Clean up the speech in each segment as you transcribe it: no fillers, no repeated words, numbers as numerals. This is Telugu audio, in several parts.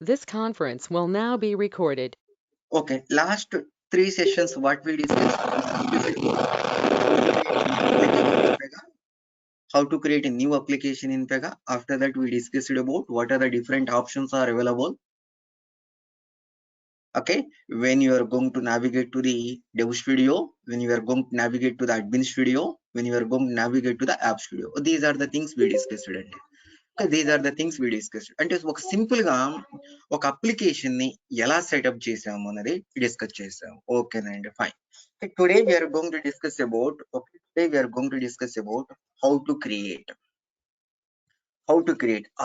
This conference will now be recorded. Okay, last 3 sessions, what we discussed how to create a new application in Pega. After that, we discussed about what are the different options are available. Okay, when you are going to navigate to the Dev Studio, when you are going to navigate to the Admin Studio, when you are going to navigate to the App Studio, these are the things we discussed today. These are the things we discuss అంటే ఒక సింపుల్ గా ఒక అప్లికేషన్ ని ఎలా సెటప్ చేసాము అనేది డిస్కస్ చేసాము. ఓకేనండి, fine. Today we are going to discuss about how to create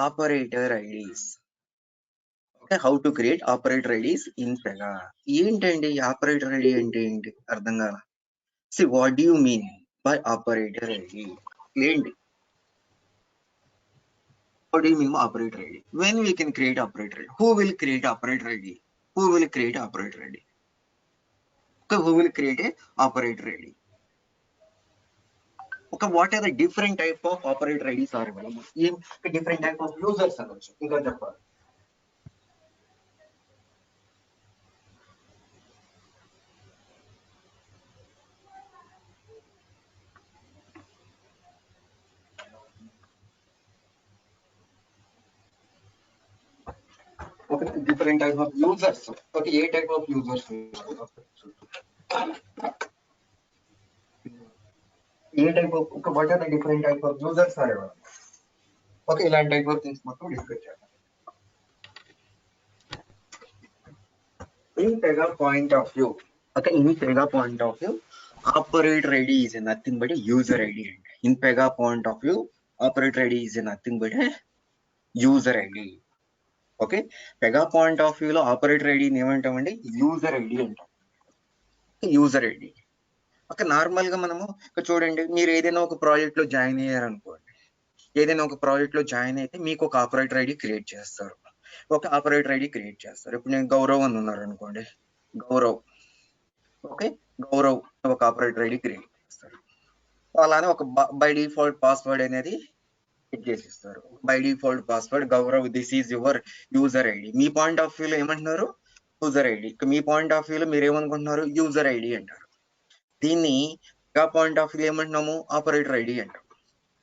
operator IDs. Okay, how to create operator IDs in Pega. ఏంటండి ఆపరేటర్ ఐడి అంటే ఏంటి అర్థం కాల. See what do you mean by operator ID? ఏంటి? What do you mean by operator ID? When we can create operator ID? Who will create operator ID? Who will create operator ID? Okay, who will create a operator ID? Okay, what are the different type of operator IDs are available? Different type of users are also. Okay, different type of users. Okay, a type of users. A type of, okay, what are the different type of users are available? Okay, ilan type of things మొత్తం discuss చేద్దాం. In Pega point of view, okay, in Pega point of view, operator ID is nothing but a user ID. In Pega point of view, operator ID is nothing but a user ID. Okay, Pega point of వ్యూలో ఆపరేటర్ ఐడిని ఏమంటామండి? యూజర్ ఐడి అంటాం. User ID. ఓకే, నార్మల్ గా మనము చూడండి, మీరు ఏదైనా ఒక ప్రాజెక్ట్ లో జాయిన్ అయ్యారనుకోండి, ఏదైనా ఒక ప్రాజెక్ట్ లో జాయిన్ అయితే మీకు ఒక ఆపరేటర్ ఐడి క్రియేట్ చేస్తారు. ఒక ఆపరేటర్ ఐడి క్రియేట్ చేస్తారు. ఇప్పుడు నేను గౌరవ్ అని ఉన్నారు అనుకోండి, గౌరవ్. ఓకే, గౌరవ్ ఒక ఆపరేటర్ ఐడి క్రియేట్ చేస్తారు. అలానే ఒక బై డిఫాల్ట్ పాస్వర్డ్ అనేది సెట్ చేసిస్తారు. By default password Gaurav, this is your user ID. మీ పాయింట్ ఆఫ్ వ్యూలో ఏమంటున్నారు? User ID. మీ పాయింట్ ఆఫ్ వ్యూలో మీరు ఏమనుకుంటున్నారు? యూజర్ ఐడి అంటారు. దీన్ని పాయింట్ ఆఫ్ వ్యూ ఏమంటున్నాము? ఆపరేటర్ ఐడి అంటాం.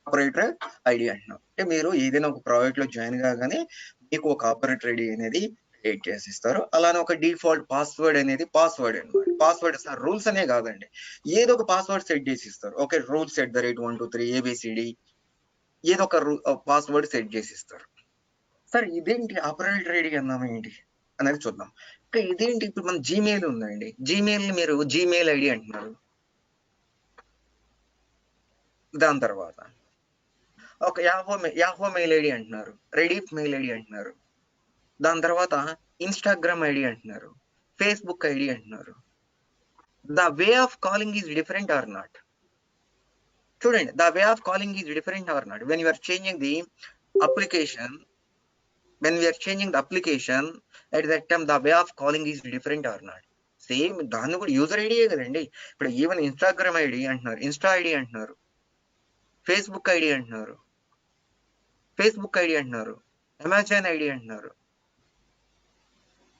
ఆపరేటర్ ఐడి అంటున్నాం. అంటే మీరు ఏదైనా ఒక ప్రాజెక్ట్ లో జాయిన్ కాగానే మీకు ఒక ఆపరేటర్ ఐడి అనేది క్రియేట్ చేసిస్తారు. అలానే ఒక డిఫాల్ట్ పాస్వర్డ్ అనేది పాస్వర్డ్ అనమాట. పాస్వర్డ్ రూల్స్ అనే కాదండి, ఏదో ఒక పాస్వర్డ్ సెట్ చేసి ఇస్తారు. ఓకే, రూల్స్ @123 ABCD ఏదో ఒక పాస్వర్డ్ సెట్ చేసి ఇస్తారు. సార్ ఇదేంటి ఆపరేటర్ ఐడి అన్నాము ఏంటి అనేది చూద్దాం. ఇదేంటి, ఇప్పుడు మన జీమెయిల్ ఉందండి, జీమెయిల్ ని మీరు జీమెయిల్ ఐడి అంటున్నారు. దాని తర్వాత ఒక యాహో మెయిల్ ఐడి అంటున్నారు, రెడీఫ్ మెయిల్ ఐడి అంటున్నారు. దాని తర్వాత ఇన్స్టాగ్రామ్ ఐడి అంటున్నారు, ఫేస్బుక్ ఐడి అంటున్నారు. The way of calling is different or not? చూడండి, the way of calling is different or not when you're changing the application. When we are changing the application, at that time the way of calling is different or not? Same దాన్ని కూడా యూజర్ ఐడియే కదండి. ఇప్పుడు ఈవెన్ ఇన్స్టాగ్రామ్ ఐడి అంటున్నారు, ఇన్స్టా ఐడి అంటున్నారు, ఫేస్బుక్ ఐడి అంటున్నారు, అమెజాన్ ఐడి అంటున్నారు,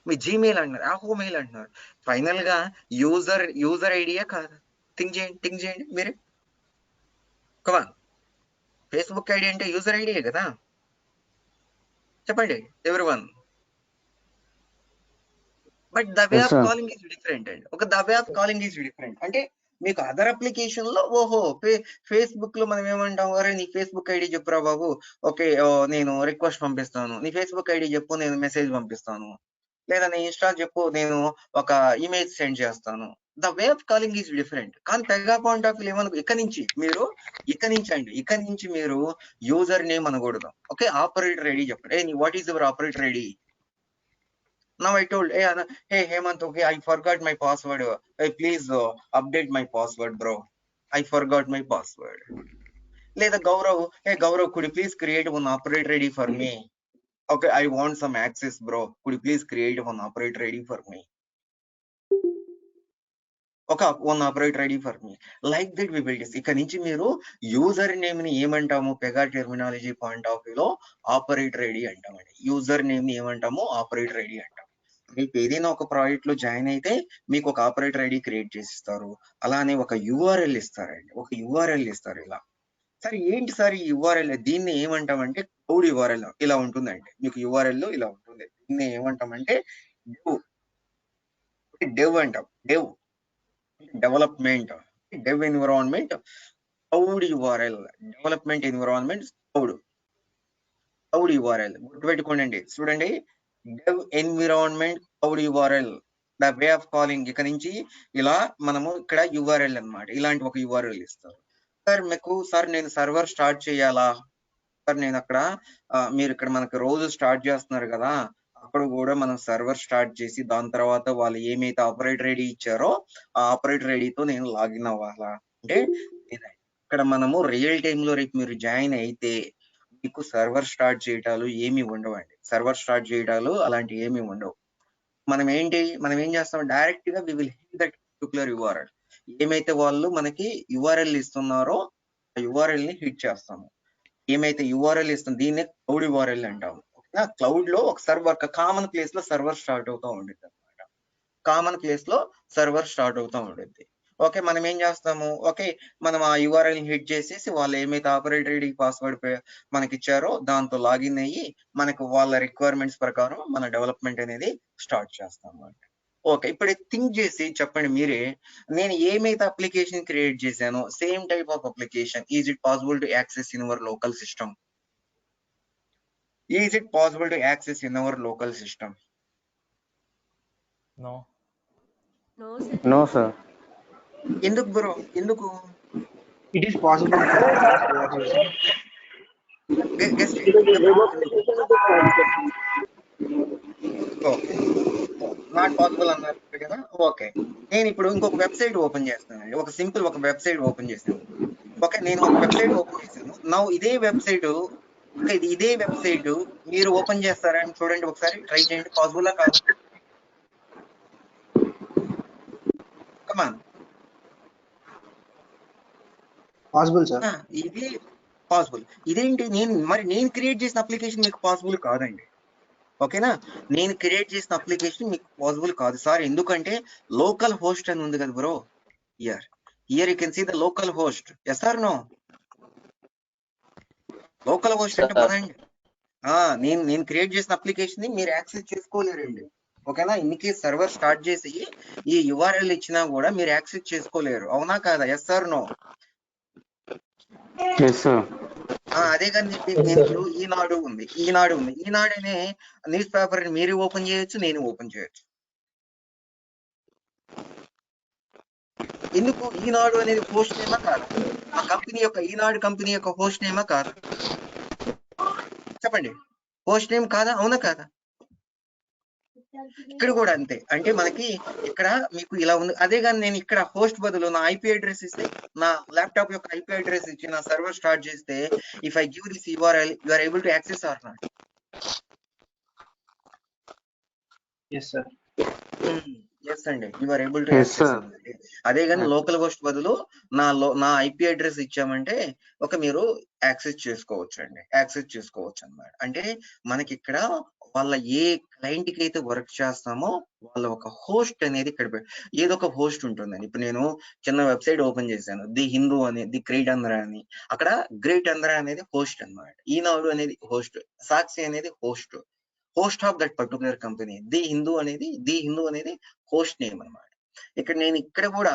మీ జీమెయిల్ అంటున్నారు, యాహూ మెయిల్ అంటున్నారు. ఫైనల్ గా యూజర్ ఐడియా కాదు? థింక్ చేయండి మీరే. కమాన్, ఫేస్బుక్ ఐడి అంటే యూజర్ ఐడియే కదా? చెప్పండి everyone. But the way of calling is different అండి. ఒక the way of calling is different అంటే మీకు అదర్ అప్లికేషన్ లో ఫేస్బుక్ లో మనం ఏమంటాం, అరే నీ ఫేస్బుక్ ఐడి చెప్పురా బాబు, ఓకే నేను రిక్వెస్ట్ పంపిస్తాను, నీ ఫేస్బుక్ ఐడి చెప్పు నేను మెసేజ్ పంపిస్తాను, లేదా నీ ఇన్స్టా చెప్పు నేను ఒక ఇమేజ్ సెండ్ చేస్తాను. The way of calling is different. కానీ పెగా పాయింట్ ఆఫ్ వ్యూ ఏమనుకో, ఇక నుంచి మీరు యూజర్ నేమ్ అనకూడదు. ఓకే, ఆపరేటర్ ఐడి చెప్పండి. ఏ what is your operator ID? Now I told, hey Hemant, okay, I forgot my password. Hey, please update my password, bro. I forgot my password. లేదా Gaurav, hey Gaurav, could you please create one operator ID for me? Okay, I want some access, bro. Could you please create one operator ID for me? ఒక one operator ID for me. Like that we build this. ఇక్కడ నుంచి మీరు యూజర్ నేమ్ ని ఏమంటాము పెగా టెర్మినాలజీ పాయింట్ ఆఫ్ వ్యూలో ఆపరేటర్ ఐడి అంటామండి. యూజర్ నేమ్ ని ఏమంటాము ఆపరేటర్ ఐడి అంటాం. మీకు ఏదైనా ఒక ప్రాజెక్ట్ లో జాయిన్ అయితే మీకు ఒక ఆపరేటర్ ఐడి క్రియేట్ చేసి ఇస్తారు. అలానే ఒక యూఆర్ఎల్ ఇస్తారండి. ఒక యూఆర్ఎల్ ఇస్తారు ఇలా. సార్ ఏంటి సార్ ఈ యూఆర్ఎల్? దీన్ని ఏమంటామంటే క్లౌడ్ యూఆర్ఎల్ ఇలా ఉంటుందండి. మీకు యూఆర్ఎల్ ఇలా ఉంటుంది. దీన్ని ఏమంటామంటే డెవ్ అంటాం. Development dev environment cloud URL. Development environment cloud URL గుర్తుపెట్టుకోండి. చూడండి, dev environment cloud URL the way of calling. ఇక్కడ నుంచి ఇలా మనము ఇక్కడ యూఆర్ఎల్ అన్నమాట. ఇలాంటి ఒక యూఆర్ఎల్ ఇస్తారు. సార్ నేను సర్వర్ స్టార్ట్ చేయాలా సార్? నేను అక్కడ మీరు ఇక్కడ మనకు రోజు స్టార్ట్ చేస్తున్నారు కదా, అక్కడ కూడా మనం సర్వర్ స్టార్ట్ చేసి దాని తర్వాత వాళ్ళు ఏమైతే ఆపరేటర్ ఐడి ఇచ్చారో ఆ ఆపరేటర్ ఐడితో నేను లాగిన్ అవ్వాలా అంటే ఇక్కడ మనము రియల్ టైమ్ లో రేపు మీరు జాయిన్ అయితే మీకు సర్వర్ స్టార్ట్ చేయటాలు ఏమి ఉండవండి. సర్వర్ స్టార్ట్ చేయటాలు అలాంటి ఏమి ఉండవు. మనం ఏం చేస్తాం, డైరెక్ట్ గా we will hit that particular URL. ఏమైతే వాళ్ళు మనకి యూఆర్ఎల్ ఇస్తున్నారో ఆ యూఆర్ఎల్ ని హిట్ చేస్తాము. ఏమైతే యూఆర్ఎల్ ఇస్తుంది దీన్ని క్లౌడ్ యూఆర్ఎల్ అంటాము. ఓకేనా? క్లౌడ్ లో ఒక సర్వర్ కామన్ ప్లేస్ లో సర్వర్ స్టార్ట్ అవుతూ ఉంటుంది అనమాట. కామన్ ప్లేస్ లో సర్వర్ స్టార్ట్ అవుతూ ఉంటుంది. ఓకే, మనం ఏం చేస్తాము, ఓకే మనం ఆ యూఆర్ఎల్ ని హిట్ చేసేసి వాళ్ళు ఏమైతే ఆపరేటర్ ఐడి పాస్వర్డ్ మనకి ఇచ్చారో దాంతో లాగిన్ అయ్యి మనకు వాళ్ళ రిక్వైర్మెంట్స్ ప్రకారం మన డెవలప్మెంట్ అనేది స్టార్ట్ చేస్తాం అన్నమాట. ఓకే, ఇప్పుడు థింక్ చేసి చెప్పండి మీరే, నేను ఏమైతే అప్లికేషన్ క్రియేట్ చేశానో same type of application is it possible to access in our local system? Is it possible to access in our local system? No. No, sir. ఎందుకు బ్రో? ఎందుకు? It is possible. గెస్ట్ చేయండి. ఓకే, నాట్ పాసిబుల్ అన్నారు కదా. ఓకే, నేను ఇప్పుడు ఇంకొక వెబ్సైట్ ఓపెన్ చేస్తానండి. ఒక సింపుల్ ఒక వెబ్సైట్ ఓపెన్ చేశాను. ఓకే, నేను ఒక వెబ్సైట్ ఓపెన్ చేశాను. నా ఇదే వెబ్సైట్ మీరు ఓపెన్ చేస్తారని చూడండి, ఒకసారి ట్రై చేయండి. పాసిబుల్ కాదు? కమాన్. Possible, sir. ఇది పాసిబుల్. ఇదేంటి, నేను క్రియేట్ చేసిన అప్లికేషన్ మీకు పాసిబుల్ కాదండి. ఓకేనా? నేను క్రియేట్ చేసిన అప్లికేషన్ మీకు పాసిబుల్ కాదు సార్. ఎందుకంటే లోకల్ హోస్ట్ అని ఉంది కదా bro. Here you can see the local host. Yes or no? Local host అంటే పదండి. నేను క్రియేట్ చేసిన అప్లికేషన్ ని మీరు యాక్సెస్ చేసుకోలేరండి. ఓకేనా? ఇన్ కేస్ సర్వర్ స్టార్ట్ చేసి ఈ యూఆర్ఎల్ ఇచ్చినా కూడా మీరు యాక్సెస్ చేసుకోలేరు. అవునా కాదా? Yes or no? Yes, sir. అదే కానీ నేను ఇప్పుడు ఈనాడు ఉంది. ఈనాడు అనే న్యూస్ పేపర్ మీరు ఓపెన్ చేయొచ్చు, నేను ఓపెన్ చేయొచ్చు. ఎందుకు? ఈనాడు అనేది హోస్ట్ నేమా కాదా? ఆ కంపెనీ యొక్క ఈనాడు కంపెనీ యొక్క హోస్ట్ నేమా కాదా? చెప్పండి, హోస్ట్ నేమ్ కాదా? అవునా కాదా? ఇక్కడ కూడా అంతే. అంటే మనకి ఇక్కడ మీకు ఇలా ఉంది. అదే కానీ నేను ఇక్కడ హోస్ట్ బదులు నా ఐపీ అడ్రస్ ఇస్తే, నా ల్యాప్టాప్ యొక్క ఐపీ అడ్రస్ ఇచ్చి నా సర్వర్ స్టార్ట్ చేస్తే, if I give this URL you are able to access or not? Yes, sir. Yes అండి, you are able to Yes, access. sir. అదే కానీ లోకల్ హోస్ట్ బదులు నా ఐపీ అడ్రస్ ఇచ్చామంటే మీరు యాక్సెస్ చేసుకోవచ్చు అండి. యాక్సెస్ చేసుకోవచ్చు అన్నమాట. అంటే మనకి ఇక్కడ వాళ్ళ ఏ క్లయింట్ కి అయితే వర్క్ చేస్తామో వాళ్ళ ఒక హోస్ట్ అనేది ఇక్కడ ఏదో ఒక హోస్ట్ ఉంటుందండి. ఇప్పుడు నేను చిన్న వెబ్సైట్ ఓపెన్ చేశాను, ది హిందూ అని, ది గ్రేట్ ఆంధ్ర అని. అక్కడ గ్రేట్ ఆంధ్ర అనేది హోస్ట్ అన్నమాట. ఈనాడు అనేది హోస్ట్, సాక్షి అనేది host of that particular company. The Hindu అనేది హోస్ట్ నేమ్ అన్నమాట. నేను ఇక్కడ కూడా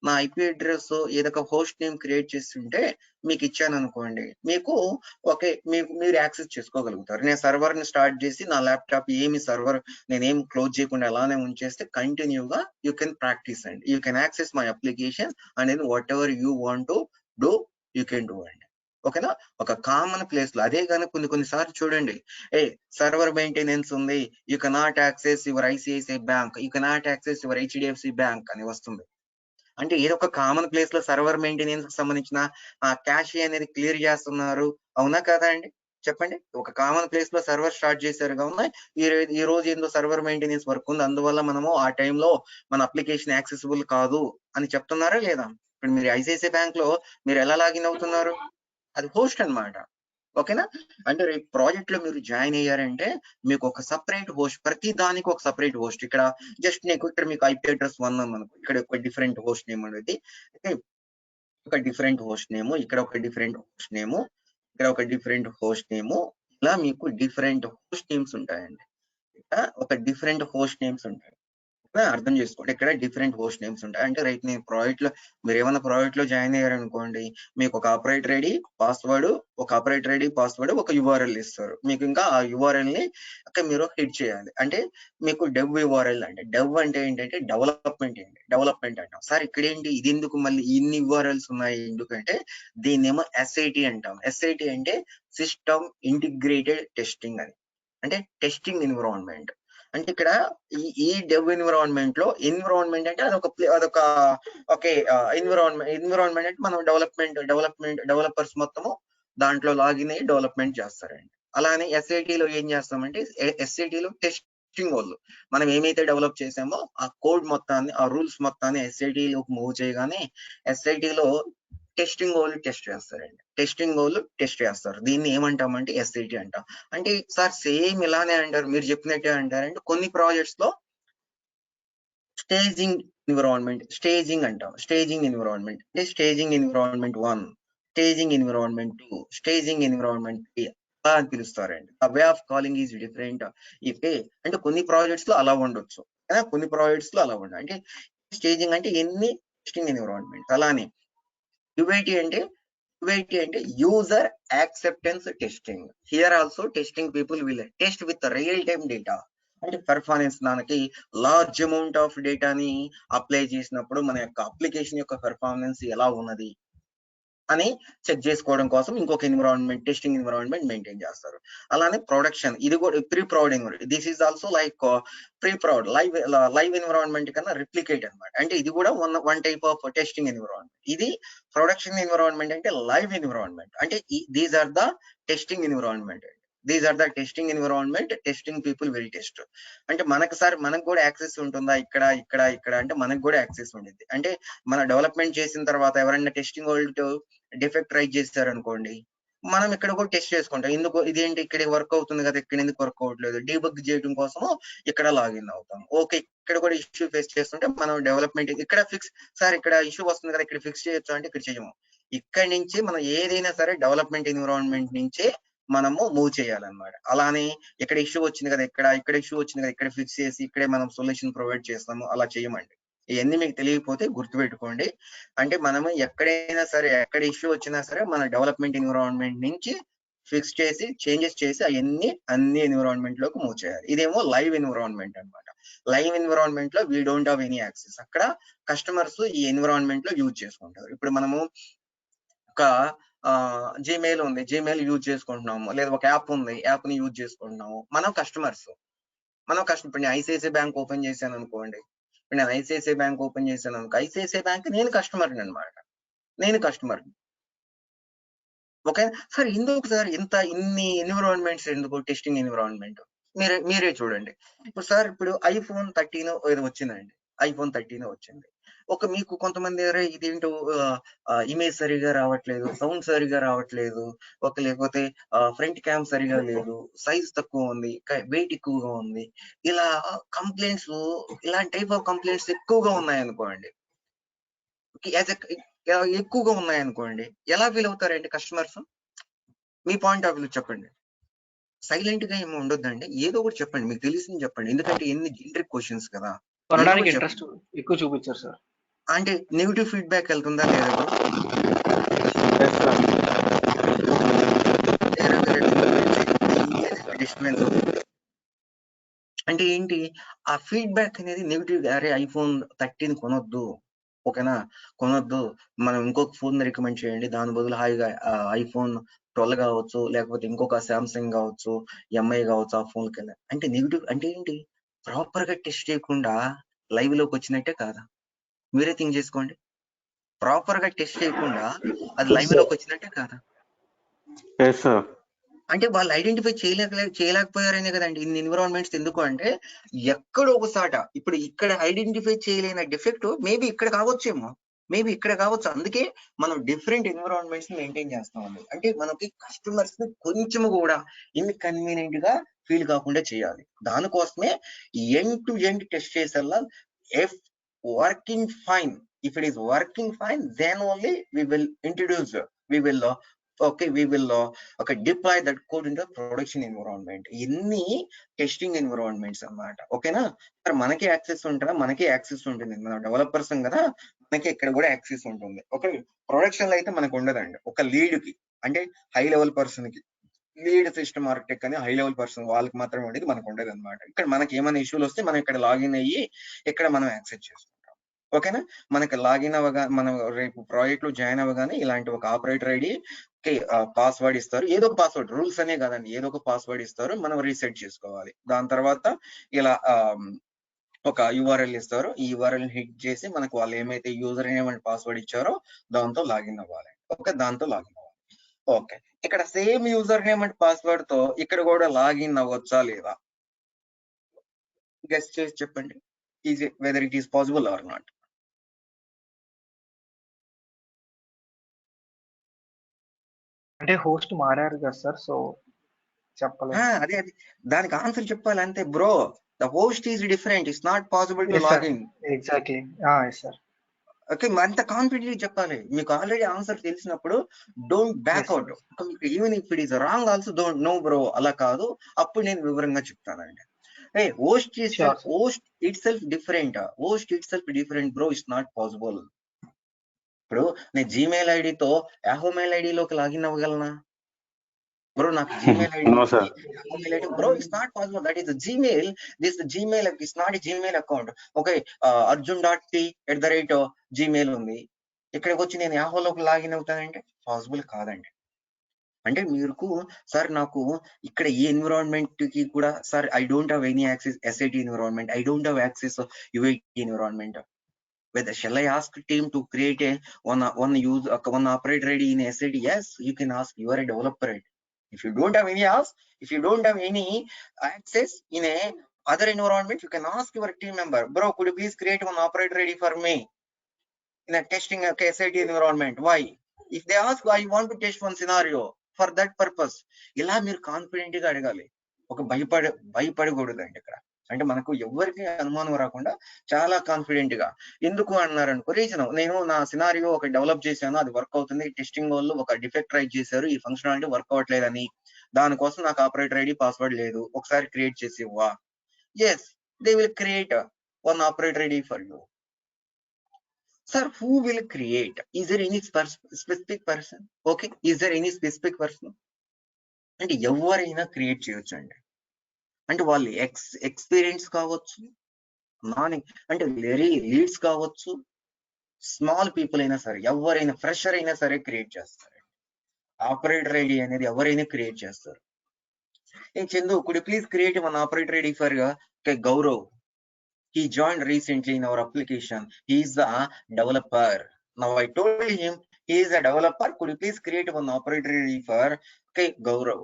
నా ఐపీ అడ్రస్ ఏదో ఒక హోస్ట్ నేమ్ క్రియేట్ చేస్తుంటే మీకు ఇచ్చాను అనుకోండి, మీకు ఓకే మీరు యాక్సెస్ చేసుకోగలుగుతారు. నేను సర్వర్ ని స్టార్ట్ చేసి నా ల్యాప్టాప్ సర్వర్ నేనేం క్లోజ్ చేయకుండా అలానే ఉంచేస్తే కంటిన్యూగా you can practise and you can access my application అనేది whatever you want to do you can do అండి. ఓకేనా? ఒక కామన్ ప్లేస్ లో. అదే కానీ కొన్నిసార్లు చూడండి, సర్వర్ మెయింటెనెన్స్ ఉంది, you cannot access your ICICI bank, you cannot access your HDFC bank అని వస్తుంది. అంటే ఏదో ఒక కామన్ ప్లేస్ లో సర్వర్ మెయింటెనెన్స్ కి సంబంధించిన ఆ క్యాష్ అనేది క్లియర్ చేస్తున్నారు. అవునా కదా అండి? చెప్పండి. ఒక కామన్ ప్లేస్ లో సర్వర్ స్టార్ట్ చేశారు కావున ఈ రోజు ఏందో సర్వర్ మెయింటెనెన్స్ వర్క్ ఉంది, అందువల్ల మనము ఆ టైంలో మన అప్లికేషన్ యాక్సెసిబుల్ కాదు అని చెప్తున్నారా లేదా? ఇప్పుడు మీరు ఐసిఐసిఐ బ్యాంక్ లో మీరు ఎలా లాగిన్ అవుతున్నారు? అది హోస్ట్ అన్నమాట. ఓకేనా? అంటే రేపు ప్రాజెక్ట్ లో మీరు జాయిన్ అయ్యారంటే మీకు ఒక సపరేట్ హోస్ట్, ప్రతి దానికి ఒక సపరేట్ హోస్ట్. ఇక్కడ జస్ట్ నీకు ఇక్కడ మీకు ఐపీ అడ్రస్ 1 అనుకో, ఇక్కడ ఒక డిఫరెంట్ హోస్ట్ నేమ్ అనేది, ఒక డిఫరెంట్ హోస్ట్ నేమ్, ఇక్కడ ఒక డిఫరెంట్ హోస్ట్ నేమ్, ఇక్కడ ఒక డిఫరెంట్ హోస్ట్ నేమ్, ఇలా మీకు డిఫరెంట్ హోస్ట్ నేమ్స్ ఉంటాయండి. ఇక్కడ ఒక డిఫరెంట్ హోస్ట్ నేమ్స్ ఉంటాయి. అర్థం చేసుకోండి, ఇక్కడ డిఫరెంట్ హోస్ట్ నేమ్స్ ఉంటాయి. అంటే రైట్ నేను ప్రాజెక్ట్ లో మీరు ఏమైనా ప్రాజెక్ట్ లో జాయిన్ అయ్యారనుకోండి, మీకు ఒక ఆపరేటర్ ఐడి పాస్వర్డ్, ఒక యుఆర్ఎల్ ఇస్తారు మీకు. ఇంకా ఆ యుఆర్ఎల్ ని అక్కడ మీరు హిట్ చేయాలి. అంటే మీకు డెవ్ యుఆర్ఎల్, అంటే డెవ్ అంటే ఏంటంటే డెవలప్మెంట్ అంటాం. సార్ ఇక్కడ ఏంటి ఇది ఎందుకు మళ్ళీ ఇన్ని యుఆర్ఎల్స్ ఉన్నాయి ఎందుకంటే దీన్నేమో ఎస్ఐటి అంటాం. ఎస్ఐటి అంటే సిస్టమ్ ఇంటిగ్రేటెడ్ టెస్టింగ్ అని, అంటే టెస్టింగ్ ఎన్విరాన్మెంట్. అంటే ఇక్కడ ఈ డెవ్ ఎన్విరాన్మెంట్ లో, ఎన్విరాన్మెంట్ అంటే అదొక ఓకే ఎన్విరాన్మెంట్ అంటే మనం డెవలపర్స్ మొత్తము దాంట్లో లాగిన్ అయ్యి డెవలప్మెంట్ చేస్తారండి. అలానే ఎస్ఐటిలో ఏం చేస్తామంటే ఎస్ఐటిలో టెస్టింగ్ వాళ్ళు మనం ఏమైతే డెవలప్ చేసామో ఆ కోడ్ మొత్తాన్ని, ఆ రూల్స్ మొత్తాన్ని ఎస్ఐటిలోకి మూవ్ చేయగానే ఎస్ఐటిలో టెస్టింగ్ వాళ్ళు టెస్ట్ చేస్తారు. దీన్ని ఏమంటామంటే ఎస్ఐటి అంటాం. అంటే సార్ సేమ్ ఇలానే అంటారు, మీరు చెప్పినట్టే అంటారంటే కొన్ని ప్రాజెక్ట్స్ లో స్టేజింగ్ అంటాం. స్టేజింగ్ ఎన్విరాన్మెంట్ అంటే staging environment 1, staging environment 2, staging environment 3 అలా అని పిలుస్తారండి. ఆ వే ఆఫ్ కాలింగ్ ఈజ్ డిఫరెంట్. ఇవే అంటే కొన్ని ప్రాజెక్ట్స్ లో అలా ఉండొచ్చు, కొన్ని ప్రాజెక్ట్స్ లో అలా ఉండదు. అంటే స్టేజింగ్ అంటే ఎన్ని టెస్టింగ్ ఎన్విరాన్మెంట్. అలానే యుఐటి అంటే user acceptance testing. Here also testing people will test with real time data. అంటే పెర్ఫార్మెన్స్ దానికి లార్జ్ అమౌంట్ ఆఫ్ డేటాని అప్లై చేసినప్పుడు మన యొక్క అప్లికేషన్ యొక్క పెర్ఫార్మెన్స్ ఎలా ఉన్నది అని చెక్ చేసుకోవడం కోసం ఇంకొక టెస్టింగ్ ఎన్విరాన్మెంట్ మెయింటైన్ చేస్తారు. అలానే ప్రొడక్షన్, ఇది కూడా pre prod environment. This is also like pre prod live environment కన్నా రిప్లికేట్ అనమాట. అంటే ఇది కూడా one type of testing environment. ఇది ప్రొడక్షన్ ఎన్విరాన్మెంట్ అంటే లైవ్ ఎన్విరాన్మెంట్. అంటే these are the testing environment. Testing people will test. అంటే మనకు కూడా యాక్సెస్ ఉంటుందా ఇక్కడ అంటే మనకు కూడా యాక్సెస్ ఉంటుంది. అంటే మన డెవలప్మెంట్ చేసిన తర్వాత ఎవరైనా టెస్టింగ్ వాళ్ళు డిఫెక్ట్ రైజ్ చేస్తారు అనుకోండి, మనం ఇక్కడ కూడా టెస్ట్ చేసుకుంటాం. ఎందుకు ఇదేంటి ఇక్కడ వర్క్ అవుతుంది కదా, ఇక్కడ ఎందుకు వర్క్ అవ్వట్లేదు, డీబగ్ చేయడం కోసం ఇక్కడ లాగిన్ అవుతాం. ఓకే, ఇక్కడ కూడా ఇష్యూ ఫేస్ చేస్తుంటే మనం డెవలప్మెంట్ ఇక్కడ సార్ ఇక్కడ ఇష్యూ వస్తుంది కదా, ఇక్కడ ఫిక్స్ చేయొచ్చు అంటే ఇక్కడ చేయము. ఇక్కడ నుంచి మనం ఏదైనా సరే డెవలప్మెంట్ ఎన్విరాన్మెంట్ నుంచే మనము మూవ్ చేయాలన్నమాట. అలానే ఇక్కడ ఇష్యూ వచ్చింది కదా, ఇక్కడ ఇష్యూ వచ్చింది కదా, ఇక్కడ ఫిక్స్ చేసి ఇక్కడే మనం సొల్యూషన్ ప్రొవైడ్ చేస్తాము, అలా చేయమండి. ఇవన్నీ మీకు తెలియకపోతే గుర్తుపెట్టుకోండి. అంటే మనము ఎక్కడైనా సరే, ఎక్కడ ఇష్యూ వచ్చినా సరే మన డెవలప్మెంట్ ఎన్విరాన్మెంట్ నుంచి ఫిక్స్ చేసి చేంజెస్ చేసి అన్ని ఎన్విరాన్మెంట్ లోకి మూవ్ చేయాలి. ఇదేమో లైవ్ ఎన్విరాన్మెంట్ అనమాట. లైవ్ ఎన్విరాన్మెంట్ లో we don't have any access. అక్కడ కస్టమర్స్ ఈ ఎన్విరాన్మెంట్ లో యూజ్ చేసుకుంటారు. ఇప్పుడు మనము ఒక జీమెయిల్ ఉంది, జీమెయిల్ యూజ్ చేసుకుంటున్నాము, లేదా ఒక యాప్ ఉంది, యాప్ ని యూజ్ చేసుకుంటున్నాము. మనం కస్టమర్స్. ఇప్పుడు నేను ఐసిఐసిఐ బ్యాంక్ ఓపెన్ చేశాను అనుకోండి, ఐసిఐసిఐ బ్యాంక్ నేను కస్టమర్ అనమాట. ఓకే సార్, ఎందుకు సార్ ఇన్ని ఎన్విరాన్మెంట్స్ ఎందుకు టెస్టింగ్ ఎన్విరాన్మెంట్? మీరే చూడండి. ఇప్పుడు ఐఫోన్ 13 ఏదో వచ్చిందండి, ఐఫోన్ 13 వచ్చింది. మీకు కొంతమంది ఇదేంటో ఇమేజ్ సరిగా రావట్లేదు, సౌండ్ సరిగా రావట్లేదు, లేకపోతే ఫ్రంట్ క్యామ్ సరిగా లేదు, సైజ్ తక్కువ ఉంది, వెయిట్ ఎక్కువగా ఉంది, ఇలా కంప్లైంట్స్, ఇలాంటి టైప్ ఆఫ్ కంప్లైంట్స్ ఎక్కువగా ఉన్నాయనుకోండి, ఎలా ఫీల్ అవుతారండి customers? Me point of view చెప్పండి. సైలెంట్ గా ఏమి ఉండొద్దండి, ఏదో ఒకటి చెప్పండి, మీకు తెలిసింది చెప్పండి. ఎందుకంటే ఎన్ని జనరిక్ క్వశ్చన్స్ కదా, ఇంట్రెస్ట్ ఎక్కువ చూపించారు సార్. అంటే నెగిటివ్ ఫీడ్బ్యాక్ వెళ్తుందా లేదా? డిస్టర్బెన్స్ అంటే ఏంటి? ఆ ఫీడ్బ్యాక్ అనేది నెగిటివ్. అరే ఐఫోన్ 13 కొనొద్దు, ఓకేనా, కొనొద్దు, మనం ఇంకొక ఫోన్ రికమెండ్ చేయండి, దాని బదులు హాయిగా ఐఫోన్ 12 కావచ్చు, లేకపోతే ఇంకొక శాంసంగ్ కావచ్చు, ఎంఐ కావచ్చు, ఆ ఫోన్కి వెళ్ళాలి అంటే నెగిటివ్. అంటే ఏంటి? ప్రాపర్ గా టెస్ట్ చేయకుండా లైవ్ లోకి వచ్చినట్టే కాదా? మీరే థింక్ చేసుకోండి. ప్రాపర్ గా టెస్ట్ చేయకుండా అది లైవ్ లోకి వచ్చినట్టే కాదా? అంటే వాళ్ళు ఐడెంటిఫై చేయలేకపోయారనే కదండి ఇన్ని ఎన్విరాన్మెంట్స్. ఎందుకు అంటే ఎక్కడో ఒకసాట ఇప్పుడు ఇక్కడ ఐడెంటిఫై చేయలేని డిఫెక్ట్ మేబీ ఇక్కడ కావచ్చేమో, మేబీ ఇక్కడ కావచ్చు. అందుకే మనం డిఫరెంట్ ఎన్విరాన్మెంట్స్ మెయింటైన్ చేస్తామండి. అంటే మనకి కస్టమర్స్ ని కొంచెం కూడా ఇన్కన్వీనియంట్ గా ఫీల్ కాకుండా చేయాలి. దానికోసమే ఎండ్ టు ఎండ్ టెస్ట్ చేసేలా if working fine, if it is working fine, then only we will introduce, we will deploy that code into production environment. ఇన్ని టెస్టింగ్ ఎన్విరాన్మెంట్స్ అన్నమాట. ఓకేనా? మరి మనకి యాక్సెస్ ఉంటుందా? మనకి యాక్సెస్ ఉంటుంది. మనం డెవలపర్స్ కదా, మనకి ఇక్కడ కూడా యాక్సెస్ ఉంటుంది. ఓకే, ప్రొడక్షన్ లో అయితే మనకు ఉండదండి. ఒక లీడ్ కి అంటే హై లెవెల్ పర్సన్ కి, లీడ్ సిస్టమ్ ఆర్కిటెక్ట్ అని హై లెవెల్ పర్సన్ వాళ్ళకి మాత్రమే ఉండేది, మనకు ఉండదు అనమాట. ఇక్కడ మనకి ఏమైనా ఇష్యూలు వస్తే మనం ఇక్కడ లాగిన్ అయ్యి ఇక్కడ మనం యాక్సెస్ చేసుకుంటాం. ఓకేనా? మనకి లాగిన్ అవ్వగా మనం రేపు ప్రాజెక్ట్ లో జాయిన్ అవ్వగానే ఇలాంటి ఒక ఆపరేటర్ ఐడి పాస్వర్డ్ ఇస్తారు. ఏదో ఒక పాస్వర్డ్, రూల్స్ అనే కదండి, ఏదో ఒక పాస్వర్డ్ ఇస్తారు, మనం రీసెట్ చేసుకోవాలి. దాని తర్వాత ఇలా ఒక యూఆర్ఎల్ ఇస్తారు. ఈ యూఆర్ఎల్ హిట్ చేసి మనకు వాళ్ళు ఏమైతే యూజర్ నేమ్ అండ్ పాస్వర్డ్ ఇచ్చారో దాంతో లాగిన్ అవ్వాలి. ఓకే, దాంతో లాగిన్ అవ్వాలి. ఓకే, ఇక్కడ same user name and password తో ఇక్కడ కూడా లాగిన్ అవ్వచ్చా లేదా? గెస్ చేసి చెప్పండి, easy whether it is possible are not. అంటే హోస్ట్ మారారు కదా సార్, సో చెప్పలేదు. అదే దానికి ఆన్సర్ చెప్పాలి అంతే bro. The host is different, it's not possible to login. Exactly sir. Okay, అంత కాన్ఫిడెంట్ చెప్పాలి. మీకు ఆల్రెడీ ఆన్సర్ తెలిసినప్పుడు don't back out. Even if it is wrong also don't know bro, అలా కాదు, అప్పుడు నేను వివరంగా చెప్తానండి. Host it self different, host it self different bro, it's not possible. ఇప్పుడు నేను జీమెయిల్ ఐడితో యాహో మెయిల్ ఐడిలోకి లాగిన్ అవ్వగలనా బ్రో? నాకు Gmail ID bro, it's not possible. That is Gmail, this Gmail is not a Gmail account. Okay, arjun.t@gmail Gmail ఉంది, ఇక్కడికి వచ్చి నేను యాహోలోకి లాగిన్ అవుతానంటే పాసిబుల్ కాదండి. అంటే మీకు సార్ నాకు ఇక్కడ ఈ ఎన్విరాన్మెంట్ కి కూడా sir I don't have any access SIT environment, I don't have access UIT environment. Whether shall I ask team to create one operator ID in SAT? Yes, you can ask. You are a developer. If you don't have any access in a other environment, you can ask your team member, bro, could you please create one operator ID for me in a testing SAT environment? Why? If they ask, I want to test one scenario for that purpose. ఇలా మీరు కాన్ఫిడెంట్ గా అడగాలి. ఒక భయపడకూడదండి ఇక్కడ. అంటే మనకు ఎవరికి అనుమానం రాకుండా చాలా కాన్ఫిడెంట్ గా. ఎందుకు అన్నారనుకో రీజన్, నేను నా సినారియో ఒక డెవలప్ చేశాను, అది వర్క్ అవుతుంది, టెస్టింగ్ వాళ్ళు ఒక డిఫెక్ట్ రైట్ చేశారు, ఈ ఫంక్షనాలిటీ వర్క్ అవ్వట్లేదని, దానికోసం నాకు ఆపరేటర్ ఐడి పాస్వర్డ్ లేదు, ఒకసారి క్రియేట్ చేసి ఇవ్వా. Yes, they will create one operator ID for you. Sir, who will create? Is there any specific person? Okay, is there any specific person? అంటే ఎవరైనా క్రియేట్ చేయొచ్చు అండి. అంటే వాళ్ళు ఎక్స్పీరియన్స్ కావచ్చు, అంటే వెరీ లీడ్స్ కావచ్చు, స్మాల్ పీపుల్ అయినా సరే, ఎవరైనా ఫ్రెషర్ అయినా సరే క్రియేట్ చేస్తారు. ఆపరేటర్ ఐడి అనేది ఎవరైనా క్రియేట్ చేస్తారు. Chandu, could you please create one operator ID for Gaurav? He joined recently in our application. He is the developer. Now I told him he is a developer. Could you please create one operator ID for Gaurav?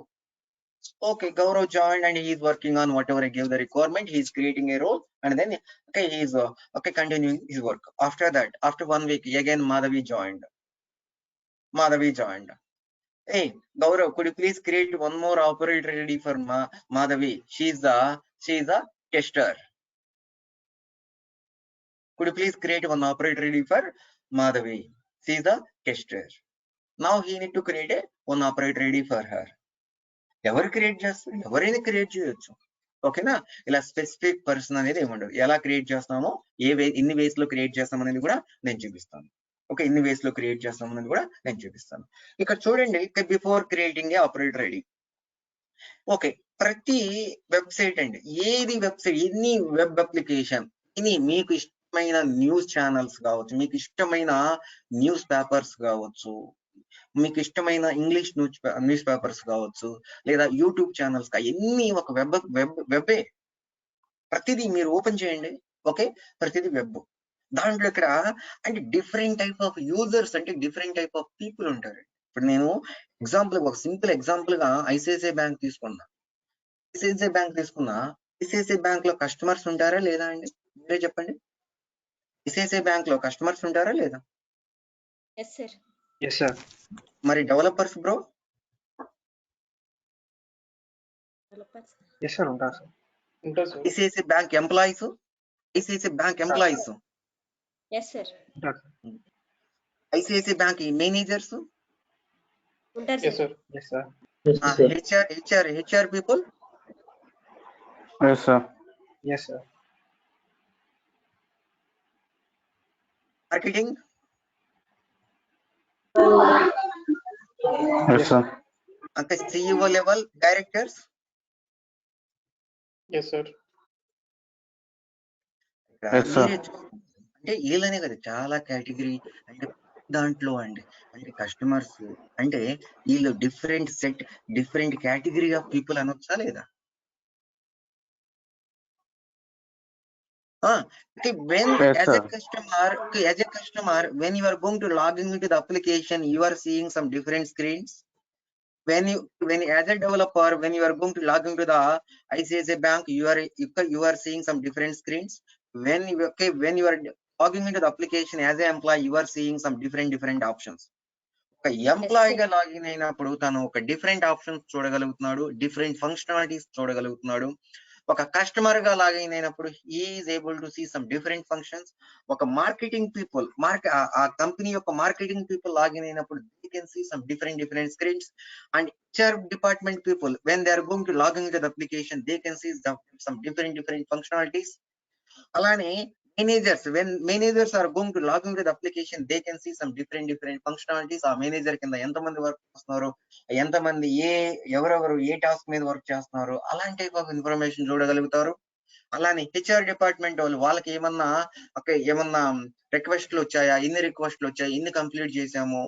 Okay, Gaurav joined and he is working on whatever I gave the requirement. He is creating a role and then he is continuing his work. After that, after 1 week, again Madhavi joined. Hey, Gaurav, could you please create one more operator ID for Madhavi? She is a tester. Could you please create one operator ID for Madhavi? She is a tester. Now he need to create one operator ID for her. ఎవరు క్రియేట్ చేస్తారు? ఎవరైనా క్రియేట్ చేయొచ్చు. ఓకేనా? ఇలా స్పెసిఫిక్ పర్సన్ అనేది ఏముండదు. ఎలా క్రియేట్ చేస్తామో, ఎన్ని వేస్ లో క్రియేట్ చేస్తాం అనేది కూడా నేను చూపిస్తాను. ఓకే, ఇన్ని వేస్ లో క్రియేట్ చేస్తాం అనేది కూడా నేను చూపిస్తాను. ఇక్కడ చూడండి, before creating a operator ID. Okay, ప్రతి వెబ్సైట్ అండి, ఏది వెబ్సైట్, ఎన్ని వెబ్ అప్లికేషన్, మీకు ఇష్టమైన న్యూస్ ఛానల్స్ కావచ్చు, మీకు ఇష్టమైన న్యూస్ పేపర్స్ కావచ్చు, మీకు ఇష్టమైన ఇంగ్లీష్ న్యూస్ పేపర్స్ కావచ్చు, లేదా యూట్యూబ్ ఛానల్స్, ఎన్ని ఒక వెబ్బే. ప్రతిదీ మీరు ఓపెన్ చేయండి. ఓకే, ప్రతిదీ వెబ్. దాంట్లో ఇక్కడ అంటే డిఫరెంట్ టైప్ ఆఫ్ యూజర్స్, అంటే డిఫరెంట్ టైప్ ఆఫ్ పీపుల్ ఉంటారు. ఇప్పుడు నేను ఎగ్జాంపుల్ ఒక సింపుల్ ఎగ్జాంపుల్ గా ఐసిఐసిఐ బ్యాంక్ తీసుకున్నా. ఐసిఐసిఐ బ్యాంక్ తీసుకున్నా, ఐసిఐసిఐ బ్యాంక్ లో కస్టమర్స్ ఉంటారా లేదా అండి? మీరే చెప్పండి. ఐసిఐసిఐ బ్యాంక్ లో కస్టమర్స్ ఉంటారా లేదా? Yes, sir. Yes, sir. మరి developers bro? Developers. Yes, sir. ఉంటారు సార్. ఉంటారు sir. ICICI bank employees, ICICI bank employees, Yes, sir. ఉంటారు sir. ICICI bank managers, Untar, Yes, sir. sir. Yes, sir. HR people, Yes, sir. Yes, sir. Marketing, Yes, sir. అంటే CEO level directors. Yes, sir. Yes, sir. మీరే అంటే వీళ్ళనే కదా చాలా కేటగిరీ అంటే దాంట్లో అండి. అంటే కస్టమర్స్ అంటే వీళ్ళు different set, different category of people అనొచ్చా లేదా? When Yes, as a sir. customer, when you are going to log into the application, you are seeing some different screens. When as a developer, when you are going to log into the ICICI bank, you are seeing some different screens. When you are logging into the application as an employee, you are seeing some different options. ఒక ఎంప్లాయీగా లాగిన్ అయినప్పుడు తను ఒక డిఫరెంట్ ఆప్షన్స్ చూడగలుగుతున్నాడు, డిఫరెంట్ ఫంక్షనాలిటీస్ చూడగలుగుతున్నాడు. ఒక కస్టమర్ గా లాగిన్ అయినప్పుడు is able to see some different functions. ఒక మార్కెటింగ్ పీపుల్ ఆ కంపెనీ యొక్క మార్కెటింగ్ పీపుల్ లాగిన్ అయినప్పుడు they can see some different screens. And HR department people when they are going to login to the application they can see some different functionalities. అలానే when managers are going to log into the application, they can see some different functionalities. ఆ మేనేజర్ కింద ఎంతమంది వర్క్ చేస్తున్నారు, ఎంతమంది ఎవరెవరు ఏ టాస్క్ మీద వర్క్ చేస్తున్నారు, అలాంటి టైప్ ఆఫ్ ఇన్ఫర్మేషన్ చూడగలుగుతారు. అలానే హెచ్ఆర్ డిపార్ట్మెంట్ వాళ్ళకి ఏమన్నా రిక్వెస్ట్లు వచ్చాయా, ఎన్ని రిక్వెస్ట్లు వచ్చాయి, ఎన్ని కంప్లీట్ చేసాము,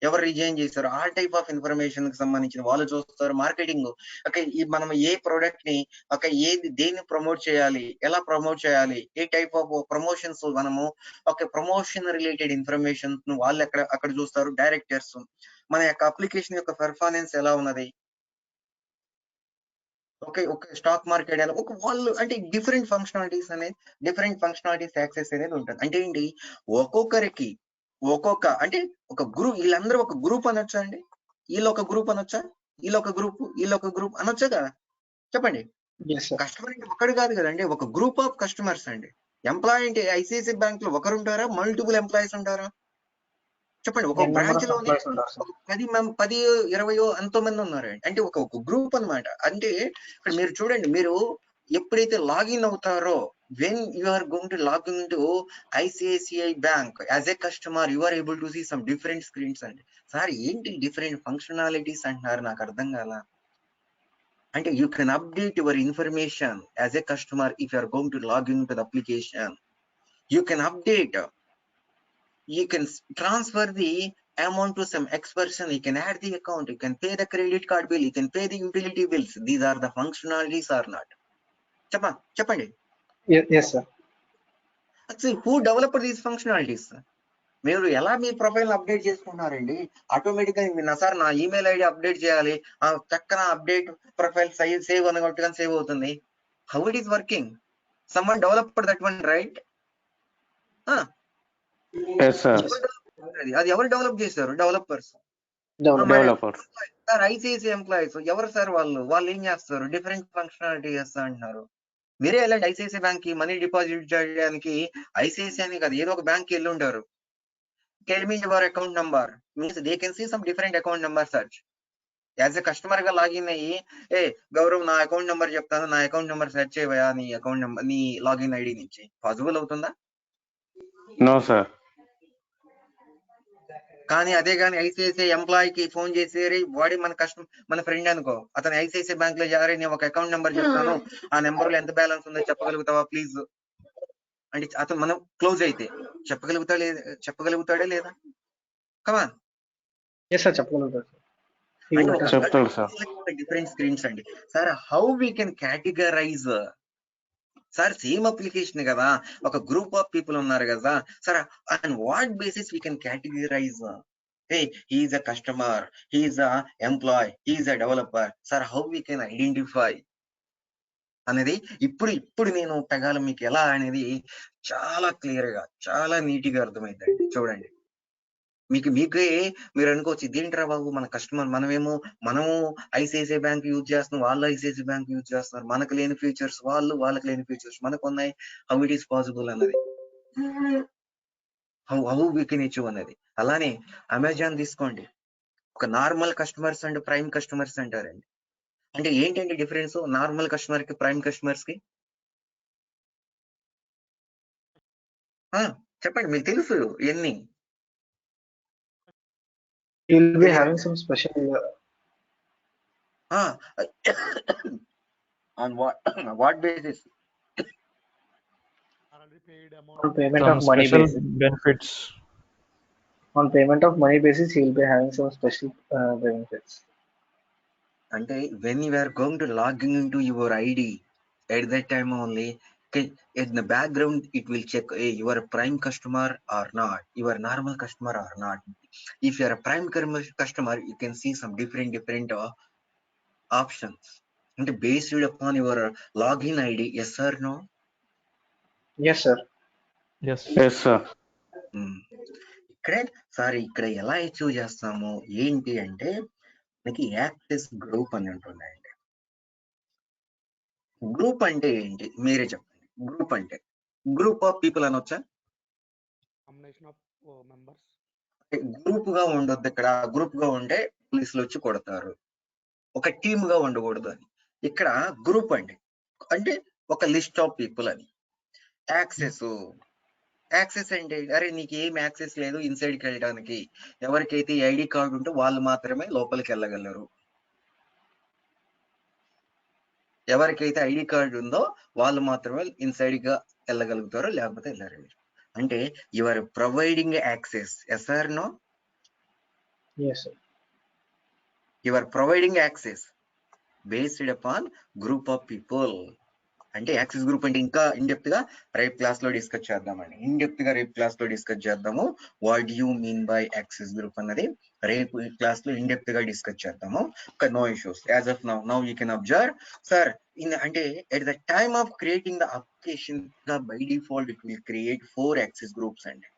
ఎవరు రిజైన్ చేశారు, ఆ టైప్ ఆఫ్ ఇన్ఫర్మేషన్ కి సంబంధించిన వాళ్ళు చూస్తారు. మార్కెటింగ్ మనం ఏ ప్రోడక్ట్ ని దేన్ని ప్రమోట్ చేయాలి, ఎలా ప్రమోట్ చేయాలి, ఏ టైప్ ఆఫ్ ప్రమోషన్స్ మనము ప్రమోషన్ రిలేటెడ్ ఇన్ఫర్మేషన్ వాళ్ళు అక్కడ చూస్తారు. డైరెక్టర్స్ మన యొక్క అప్లికేషన్ యొక్క పెర్ఫార్మెన్స్ ఎలా ఉన్నది, ఒక స్టాక్ మార్కెట్ ఎలా వాళ్ళు అంటే డిఫరెంట్ ఫంక్షనాలిటీస్ యాక్సెస్ అనేది ఉంటుంది. అంటే ఏంటి, ఒక్కొక్కరికి అంటే ఒక గ్రూప్, వీళ్ళందరూ ఒక గ్రూప్ అనొచ్చా అండి? వీళ్ళొక గ్రూప్ అనొచ్చా, వీళ్ళొక గ్రూప్ అనొచ్చా కదా? చెప్పండి. కస్టమర్ అంటే ఒక్కడు కాదు కదండి, ఒక గ్రూప్ ఆఫ్ కస్టమర్స్ అండి. ఎంప్లాయీ అంటే ఐసిఐసిఐ బ్యాంక్ లో ఒకరు ఉంటారా, మల్టిపుల్ ఎంప్లాయీస్ ఉంటారా? చెప్పండి. ఒక బ్రాంచ్ లోనే 10, 20 ఎంతో మంది ఉన్నారండి. అంటే ఒక గ్రూప్ అన్నమాట. అంటే ఇక్కడ మీరు చూడండి, మీరు ఎప్పుడైతే లాగిన్ అవుతారో, when you are going to log into ICICI bank as a customer, you are able to see some different screens అండి. సార్ ఏంటి డిఫరెంట్ ఫంక్షనాలిటీస్ అంటున్నారు, నాకు అర్థం కాల. అంటే you can update your information as a customer if you are going to log into the application. You can update, you can transfer the amount to some X person, you can add the account, you can pay the credit card bill, you can pay the utility bills. These are the functionalities or not? చెప్పండి. Yes, sir. Actually, who developed these functionalities? మీరు ఎలా మీ ప్రొఫైల్ అప్డేట్ చేసుకుంటున్నారండి? ఆటోమేటిక్ గా సార్ నా ఈమెయిల్ ఐడి అప్డేట్ చేయాలి, చక్కన అప్డేట్ ప్రొఫైల్ సేవ్ అనగొట్టుగా సేవ్ అవుతుంది. How it is working? Someone developed that one, right? అది ఎవరు డెవలప్ చేశారు? డెవలపర్స్. సార్ ఐసిఐసిఐ ఎంప్లాయీస్ ఎవరు సార్? వాళ్ళు ఏం చేస్తారు? డిఫరెంట్ ఫంక్షనాలిటీ చేస్తా అంటున్నారు. మీరే వెళ్ళండి ఐసిఐసిఐ బ్యాంక్ కి మనీ డిపాజిట్ చేయడానికి. ఐసిఐసిఐ అని కాదు, ఏదో ఒక బ్యాంక్ కి వెళ్ళి ఉంటారు. Tell me your account number. Means they can see some different account number search. As a customer గా లాగిన్ అయ్యి, గౌరవ్ నా అకౌంట్ నెంబర్ చెప్తాను, నా అకౌంట్ నెంబర్ సెర్చ్ చేయవా నీ అకౌంట్ నెంబర్, నీ లాగిన్ ఐడి నుంచి. పాసిబుల్ అవుతుందా? No sir. కానీ అదే కానీ ఐసిఐసిఐ ఎంప్లాయీకి ఫోన్ చేసి, వాడి మన ఫ్రెండ్ అనుకో, అతను ఐసిఐసిఐ బ్యాంక్ లో జారీ, నేను ఒక అకౌంట్ నెంబర్ చెప్తాను, ఆ నెంబర్ లో ఎంత బ్యాలెన్స్ ఉందో చెప్పగలుగుతావా ప్లీజ్ అంటే అతను మనం క్లోజ్ అయితే చెప్పగలుగుతాడే లేదా? కమాన్. డిఫరెంట్ స్క్రీన్స్ అండి sir. How we can categorize sir? Same application కదా, ఒక గ్రూప్ ఆఫ్ పీపుల్ ఉన్నారు కదా sir, and what basis we can categorize? hey, he is a customer, he is a employee, he is a developer. Sir, how we can identify అనేది ఇప్పుడు నేను పెగాల మీకు ఎలా అనేది చాలా క్లియర్ గా చాలా నీట్ గా అర్థమైందండి. చూడండి, మీకే మీరు అనుకోవచ్చు ఇదేంట్రా బాబు మన కస్టమర్, మనము ఐసిఐసిఐ బ్యాంక్ యూజ్ చేస్తున్నాం, వాళ్ళు ఐసిఐసిఐ బ్యాంక్ యూజ్ చేస్తున్నారు, మనకు లేని ఫీచర్స్ వాళ్ళకి లేని ఫీచర్స్ మనకు ఉన్నాయి, హౌ ఇట్ ఈస్ పాసిబుల్ అన్నది, హౌ వీ కెన్ అచీవ్ అన్నది. అలానే అమెజాన్ తీసుకోండి, ఒక normal customers and prime customers అంటారండి. అంటే ఏంటంటే డిఫరెన్స్ నార్మల్ కస్టమర్ కి ప్రైమ్ కస్టమర్స్ కి? చెప్పండి, మీకు తెలుసు ఎన్ని? He'll be having some special on what basis? on payment Some of money special basis. benefits. On payment of money basis, he'll be having some special benefits. అంటే when you are going to logging into your ID, at that time only, okay, in the background it will check, hey, you are a prime customer or not, you are a normal customer or not. If you are a prime customer, you can see some different options, and based upon your login ID, yes or no? Yes, sir. Yes, sir. ఇక్కడ ఎలా అచీవ్ చేస్తాము ఏంటి అంటే, మనకి యాక్సెస్ గ్రూప్ అని ఉంటుందండి. గ్రూప్ అంటే ఏంటి మీరే చెప్పండి. గ్రూప్ అంటే గ్రూప్ ఆఫ్ పీపుల్ అనొచ్చా? గ్రూప్ గా ఉండొద్దు ఇక్కడ. గ్రూప్ గా ఉంటే పోలీసులు వచ్చి కొడతారు. ఒక టీమ్ గా ఉండకూడదు అని. ఇక్కడ గ్రూప్ అండి అంటే ఒక లిస్ట్ ఆఫ్ పీపుల్ అని. యాక్సెస్ అంటే, అరే నీకు ఏం యాక్సెస్ లేదు ఇన్సైడ్కి వెళ్ళడానికి, ఎవరికైతే ఐడి కార్డు ఉంటే వాళ్ళు మాత్రమే లోపలికి వెళ్ళగలరు, ఎవరికైతే ఐడి కార్డు ఉందో వాళ్ళు మాత్రమే ఇన్సైడ్ గా వెళ్ళగలుగుతారు, లేకపోతే వెళ్ళరు. అంటే you are providing access, yes or no? Yes, sir. You are providing access based upon group of people. అంటే యాక్సెస్ గ్రూప్ అంటే ఇంకా ఇన్డెప్త్ గా రేపు క్లాస్ లో డిస్కస్ చేద్దామండి. రేపు క్లాస్ లో డిస్కస్ చేద్దాము. What you mean by access group అన్నది రేపు క్లాస్ లో ఇన్డెప్త్ గా డిస్కస్ చేద్దాము. No issues. As of now you can observe sir, అంటే at the time of creating the application by default it will create 4 access groups అండి.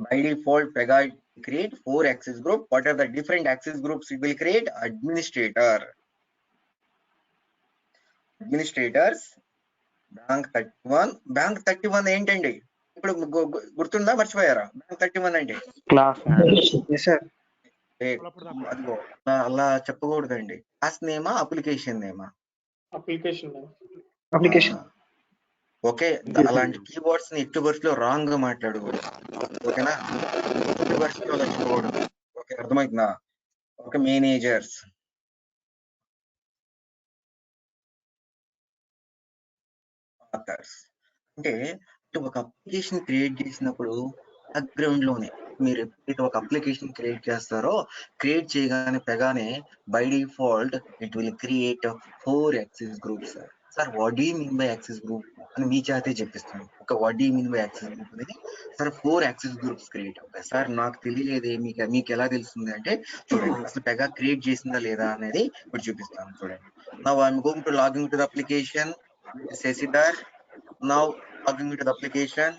By default, pega create 4 access group. What are the different access groups it will create? Administrators, bank 31 ఏంటండి ఇప్పుడు గుర్తుందా, మర్చిపోయారా? బ్యాంక్ 31 అంటే Class name. Yes, sir. అదిగో అలా చెప్పకూడదండి. క్లాస్ నేమా అప్లికేషన్ నేమా? Application. ఓకే, అలాంటి కీవర్డ్స్ ని ఎట్టి వర్డ్స్ లో రాంగ్ గా మాట్లాడకూడదు. ఓకేనా? ఎట్టి వర్డ్స్ లో అలా చెప్పకూడదు. ఓకే, అర్థమవుతుందా? ఓకే, మేనేజర్స్, అంటే ఒక అప్లికేషన్ క్రియేట్ చేసినప్పుడు బ్యాక్గ్రౌండ్ లోనే మీరు ఎప్పుడైతే ఒక అప్లికేషన్ క్రియేట్ చేస్తారో, క్రియేట్ చేయగానే పెగానే by default it will create 4 access groups. Sir what do you mean by access group అని మీ చేతే చెప్పిస్తాను. ఒక what do you mean by access group అనేది, సార్ 4 యాక్సెస్ గ్రూప్స్ క్రియేట్ అవుతాయి. సార్ నాకు తెలియలేదే, మీకు ఎలా తెలుస్తుంది అంటే, చూడండి అసలు పెగా క్రియేట్ చేసిందా లేదా అనేది ఇప్పుడు చూపిస్తాను. చూడండి, now I'm going to login to the application. Siddharth, now logging into the application.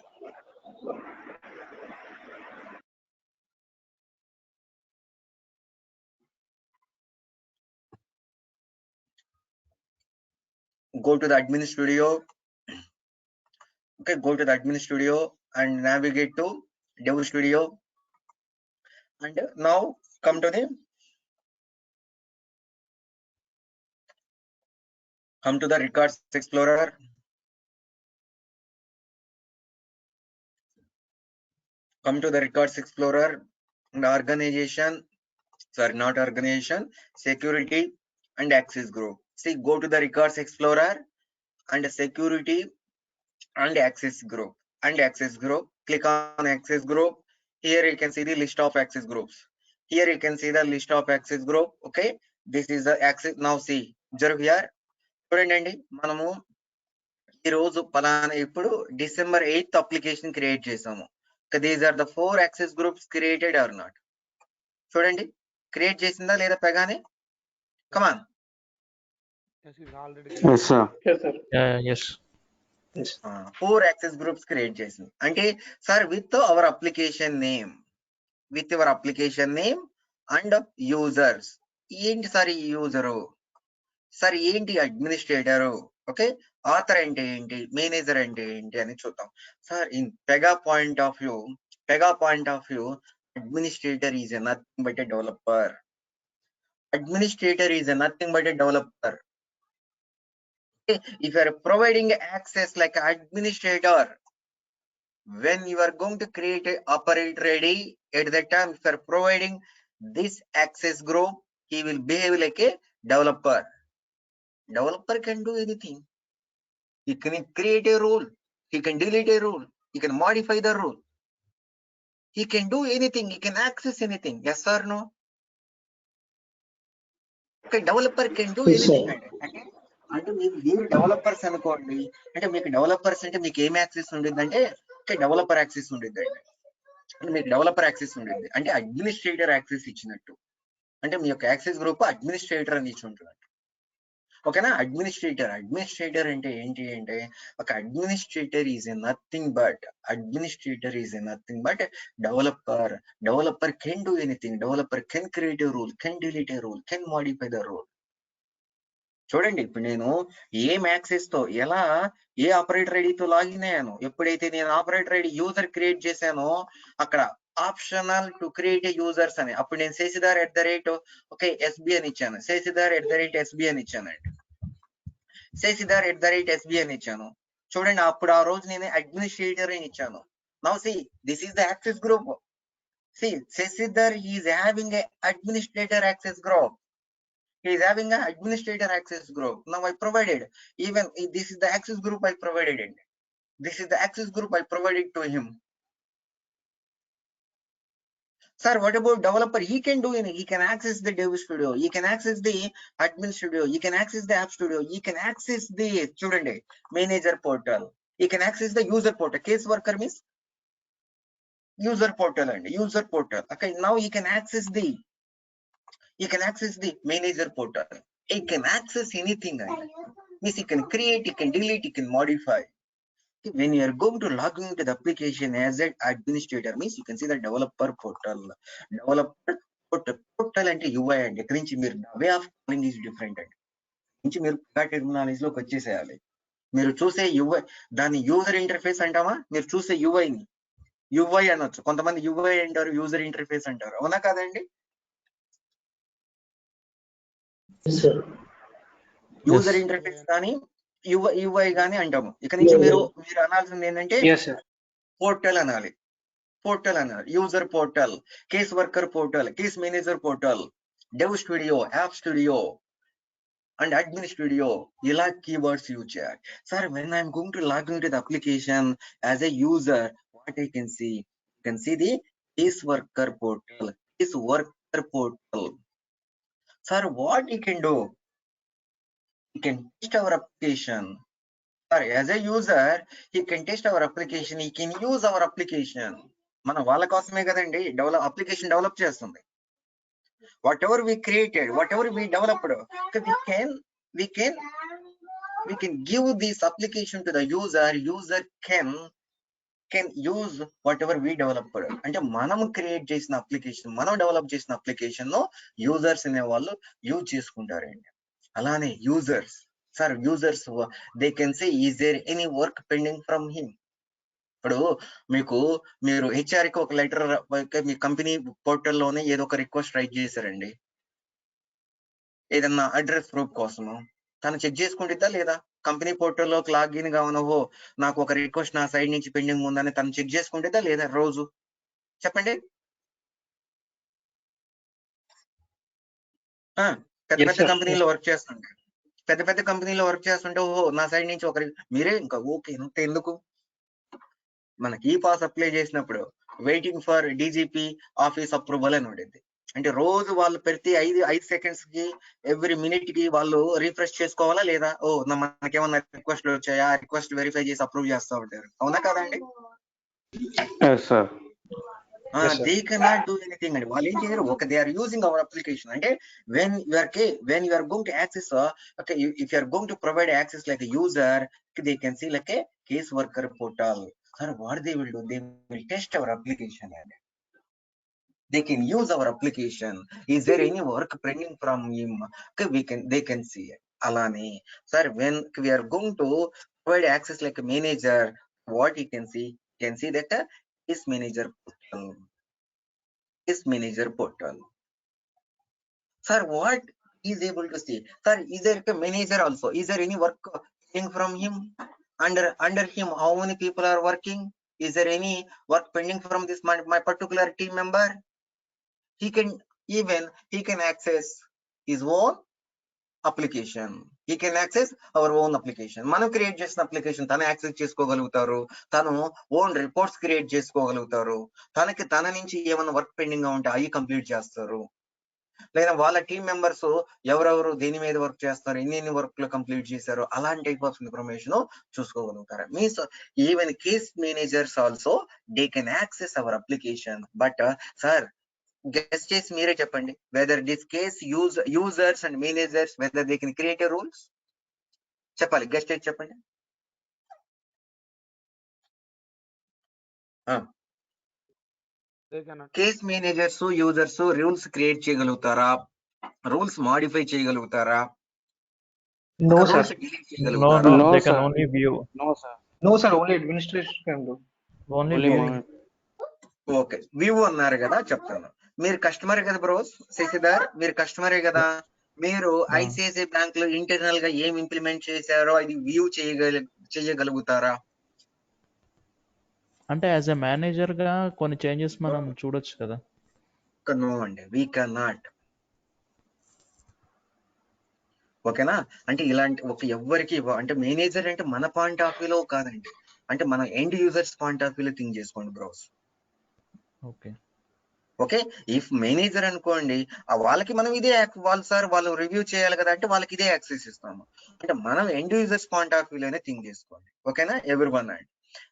Go to the admin studio. Okay, go to the admin studio and navigate to dev studio. And now come to the records explorer. Come to the records explorer and organization, sorry, not organization, security and access group. See, go to the records explorer and security and access group. Click on access group. Here you can see the list of access groups. Okay, this is the access. Now see, observe here. చూడండి, మనము ఈ రోజు పలానా ఇప్పుడు December 8th అప్లికేషన్ క్రియేట్ చేసాము. These are the 4 access groups created are not? చూడండి, క్రియేట్ చేసిందా లేదా పెగాని? Come on. Yes, sir. Yes, sir. Yes. Yes. 4 access groups create చేసింది. అంటే sir with our application name, with your application name and users. ఏంటి సార్ ఈ యూజరు? సార్ ఏంటి అడ్మినిస్ట్రేటరు? ఓకే, ఆథర్ అంటే ఏంటి, మేనేజర్ అంటే ఏంటి అని చూద్దాం. Sir in Pega point of view, administrator is nothing but a developer. Administrator is nothing but a developer. Okay? If you are providing access like administrator, when you are going to create a operator ready, at that time if you are providing this access group, he will behave like a developer. Developer can do anything. He can create a rule, he can delete a rule, he can modify the rule, he can do anything, he can access anything. Yes or no? Okay, developer can do Yes, sir. anything. అంటే మీరు డెవలపర్స్ అనుకోండి, అంటే మీకు డెవలపర్స్ అంటే మీకు ఏం యాక్సెస్ ఉండిద్దంటే డెవలపర్ యాక్సెస్ ఉండిద్దండి. అంటే మీకు డెవలపర్ యాక్సెస్ ఉండిద్ది అంటే అడ్మినిస్ట్రేటర్ యాక్సెస్ ఇచ్చినట్టు. అంటే మీ యొక్క యాక్సెస్ గ్రూప్ అడ్మినిస్ట్రేటర్ అని ఇచ్చి ఉంటున్నట్టు. ఓకేనా? అడ్మినిస్ట్రేటర్ అంటే ఏంటి అంటే ఒక administrator is a nothing but developer can do anything. Developer can create a rule, can delete a rule, can modify the rule. చూడండి, ఇప్పుడు నేను ఏం యాక్సెస్ తో ఎలా ఏ ఆపరేటర్ ఐడితో లాగిన్ అయ్యాను, ఎప్పుడైతే నేను ఆపరేటర్ ఐడి యూజర్ క్రియేట్ చేశానో అక్కడ optional to create A users అని, అప్పుడు నేను శశిధర్ @SB అని ఇచ్చాను, శశిధర్ @SB అని ఇచ్చానండి, శశిధర్ @SB అని ఇచ్చాను. చూడండి, అప్పుడు ఆ రోజు నేను అడ్మినిస్ట్రేటర్ అని ఇచ్చాను. Now see this is the access group. See Shashidhar is having a administrator access group. He is having an administrator access group. Now I provided, even this is the access group I provided it. This is the access group I provided to him. Sir, what about developer? He can do anything. He can access the dev studio. He can access the admin studio. He can access the app studio. He can access the student manager portal. He can access the user portal. Case worker means user portal and user portal. Okay, now he can access the manager portal. He can access anything. Means he can create, he can delete, he can modify. When you are going to log into the application as an administrator, means you can see the developer portal. Portal అంటే UI అండి. ఇక్కడ నుంచి మీరు వే ఆఫ్ కాలింగ్ ఈజ్ డిఫరెంట్ అండి. నుంచి మీరు టెర్మినాలజీ లోకి వచ్చేసేయాలి. మీరు చూసే UI దాన్ని యూజర్ ఇంటర్ఫేస్ అంటామా? మీరు చూసే ని UI అనొచ్చు. కొంతమంది UI అంటారు, యూజర్ ఇంటర్ఫేస్ అంటారు. అవునా కాదండి? యూజర్ ఇంటర్ఫేస్ కానీ UI కానీ అంటాము. ఇక్కడ నుంచి మీరు అనాల్సింది ఏంటంటే పోర్టల్ అనాలి. User portal, case worker portal, case manager portal, dev studio, app studio and admin studio, ఇలా కీవర్డ్స్ యూజ్ చేయాలి. Sir when I'm going to log in to the application as a user, what I can see the case worker portal. Sir what you can do? He can test our application. Sorry, as a user, he can test our application. He can use our application. మన వాళ్ళ కోసమే కదండి అప్లికేషన్ డెవలప్ చేస్తుంది. Whatever we created, whatever we developed, we can give this application to the user. User can use whatever we developed. అంటే మనం క్రియేట్ చేసిన అప్లికేషన్, మనం డెవలప్ చేసిన అప్లికేషన్ లో యూజర్స్ అనే వాళ్ళు యూజ్ చేసుకుంటారండి. అలానే users, sir users they can say is there any work pending from him. ఇప్పుడు మీరు HR కి ఒక లెటర్, మీ కంపెనీ పోర్టల్లోనే ఏదో ఒక రిక్వెస్ట్ రైట్ చేశారండి, ఏదన్నా అడ్రస్ ప్రూఫ్ కోసము. తను చెక్ చేసుకుంటుందా లేదా? కంపెనీ పోర్టల్లోకి లాగిన్ కావనవో నాకు ఒక రిక్వెస్ట్ నా సైడ్ నుంచి పెండింగ్ ఉందని తను చెక్ చేసుకుంటుందా లేదా రోజు? చెప్పండి. పెద్ద కంపెనీలో వర్క్ చేస్తుంటే ఓహో నా సైడ్ నుంచి ఒకరి మీరే ఇంకా ఓకే ఇంత ఎందుకు? మనకి ఈ పాస్ అప్లై చేసినప్పుడు waiting for DGP office approval అని ఉండేది. అంటే రోజు వాళ్ళు ప్రతి 5 సెకండ్స్ కి ఎవ్రీ మినిట్ కి వాళ్ళు రిఫ్రెష్ చేసుకోవాలా లేదా? ఓ మనకేమన్నా రిక్వెస్ట్ వచ్చాయా, రిక్వెస్ట్ వెరిఫై చేసి అప్రూవ్ చేస్తా ఉంటారు. అవునా కాదండి? Yes, sir. they cannot do anything and వాళ్ళు ఏం చేయరు. Okay, they are using our application. అంటే when you are going to access okay, if you are going to provide access like a user, they can see like a case worker portal. Sir, what they will do, they will test our application and they can use our application. Is there any work pending from him? Okay, they can see it. Alani, sir, when we are going to provide access like a manager, what he can see that is manager portal. Is manager portal. Sir, what is able to see? Sir, is there a manager also? Is there any work pending from him? Under him, how many people are working? Is there any work pending from this my particular team member? He can access his own application. He can access our own application. మనం క్రియేట్ చేసిన అప్లికేషన్ తన యాక్సెస్ చేసుకోగలుగుతారు. తను ఓన్ రిపోర్ట్స్ క్రియేట్ చేసుకోగలుగుతారు. తన నుంచి ఏమైనా వర్క్ పెండింగ్ గా ఉంటే అవి కంప్లీట్ చేస్తారు. లేదా వాళ్ళ టీం మెంబర్స్ ఎవరెవరు దేని మీద వర్క్ చేస్తారు, ఎన్ని వర్క్ లో కంప్లీట్ చేశారు, అలాంటి టైప్ ఆఫ్ ఇన్ఫర్మేషన్ చూసుకోగలుగుతారు. Means even case managers also they can access our application. But sir, guess చేసి మీరే చెప్పండి, whether this case users and managers whether they can create a rules. చెప్పాలి, గెస్ట్ చేసి చెప్పండి. Case managers users rules create చేయగలుగుతారా? రూల్స్ మాడిఫై చేయగలుగుతారా? No, sir. Rules delete No, చేయగలుగుతారా? no, they can only view. No, sir. No, sir. Only administration can do. Only Only viewing. Okay, view అన్నారు కదా, చెప్తాను. మీరు కస్టమర్ కదా బ్రో శశిధర్, మీరు కస్టమరే కదా. మీరు ఐసిఐసిఐ బ్యాంక్ లో ఇంటర్నల్ గా ఏం ఇంప్లిమెంట్ చేశారో అది వ్యూ చేయగలుగుతారా? అంటే యాజ్ ఎ మేనేజర్ గా కొన్ని చేంజెస్ మనం చూడొచ్చు కదా. నో అండి, వీ కెన్ నాట్. ఓకేనా? అంటే ఇలాంటి ఒక ఎవ్వరికి అంటే మేనేజర్ అంటే మన పాయింట్ ఆఫ్ వ్యూలో కాదండి, అంటే మన ఎండ్ యూజర్స్ పాయింట్ ఆఫ్ వ్యూలో థింక్ చేసుకోండి bros. Okay okay, if manager అనుకోండి, వాళ్ళకి మనం ఇదే వాళ్ళు రివ్యూ చేయాలి కదా, అంటే వాళ్ళకి ఇదే యాక్సెస్ ఇస్తాము. అంటే మనం ఎండ్ యూజర్స్ పాయింట్ ఆఫ్ వ్యూలోనే థింక్ చేసుకోండి. ఓకేనా ఎవ్రీ వన్ అండి.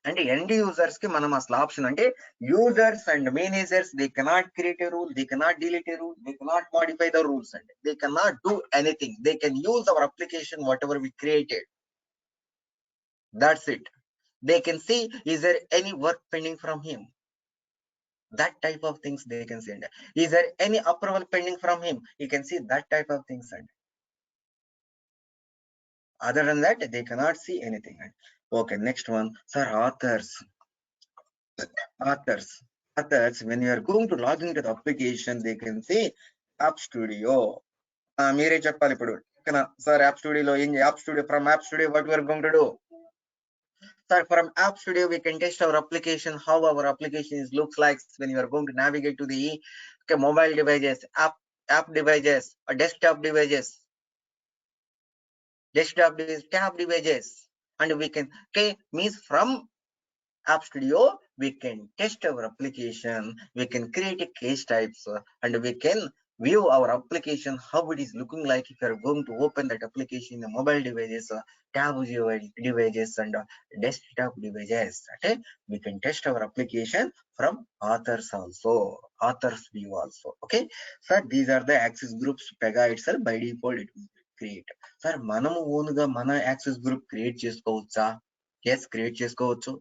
అంటే ఎండ్ యూజర్స్ కి మనం అసలు ఆప్షన్ అంటే users and managers they cannot create a rule, they cannot delete a rule, they cannot modify the rules అండి. They cannot do anything. They can use our application whatever we created. That's it. They can see is there any work pending from him. That type of things they can see. And is there any approval pending from him? You can see that type of things. And other than that, they cannot see anything. Okay, next one, sir, authors. When you are going to log into the application, they can see App Studio. మీరే చెప్పాలి ఇప్పుడు. సార్ యాప్ స్టూడియోలో from App Studio what we are going to do? Sir, from App Studio we can test our application, how our application looks like when you are going to navigate to the mobile devices, app devices, or desktop devices, tab devices, and we can means from App Studio we can test our application, we can create a case types, and we can view our application how it is looking like if you are going to open that application in the mobile devices, tab devices, and desktop devices. Okay, we can test our application from authors view also. Okay, so these are the access groups. Pega itself by default it will create. Sir, మనము ఓన్ గా మన యాక్సెస్ గ్రూప్ క్రియేట్ చేసుకోవచ్చా? ఎస్, క్రియేట్ చేసుకోవచ్చు.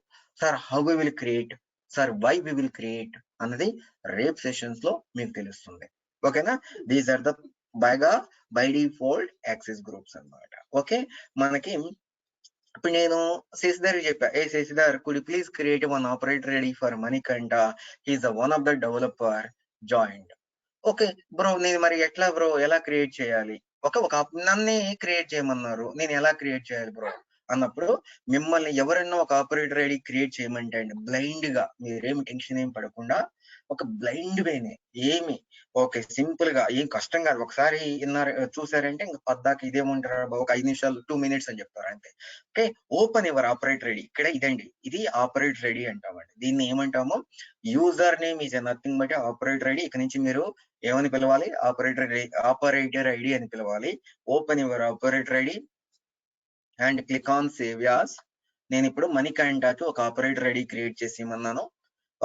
Sir, how we will create, sir why we will create అన్నది రేపు సెషన్స్ లో మీకు తెలుస్తుంది. ఓకేనా? These are the by default access groups అన్నమాట. ఓకే, మనకి ఇప్పుడు నేను శశిధర్ చెప్పా, Shashidhar could please create one operator ready for Manikanta, he is one of the developer joined. Okay bro, నేను మరి ఎట్లా బ్రో, ఎలా క్రియేట్ చేయాలి? ఒక నన్ను క్రియేట్ చేయమన్నారు, నేను ఎలా క్రియేట్ చేయాలి బ్రో అన్నప్పుడు, మిమ్మల్ని ఎవరైనా ఒక ఆపరేటర్ ఐడి క్రియేట్ చేయమంటే అండి, బ్లైండ్ గా మీరేమి టెన్షన్ ఏం పడకుండా ఒక బ్లైండ్ వేనే ఏమి, ఓకే సింపుల్ గా, ఏం కష్టం కాదు. ఒకసారి చూసారంటే ఇంకా పద్దాక ఇదేముంటారు, ఒక 5 నిమిషాలు 2 minutes అని చెప్తారు అంతే. Okay, open your operator ID. ఇక్కడ ఇదండి, ఇది ఆపరేటర్ ఐడి అంటామండి. దీన్ని ఏమంటాము, user name is nothing but operator ID. ఇక్కడ నుంచి మీరు ఏమని పిలవాలి, ఆపరేటర్ ఐడి అని పిలవాలి. Open your operator ID and click on save as. నేను ఇప్పుడు మణికంఠకి ఒక ఆపరేటర్ ఐడి క్రియేట్ చేసి ఇమ్మన్నాను.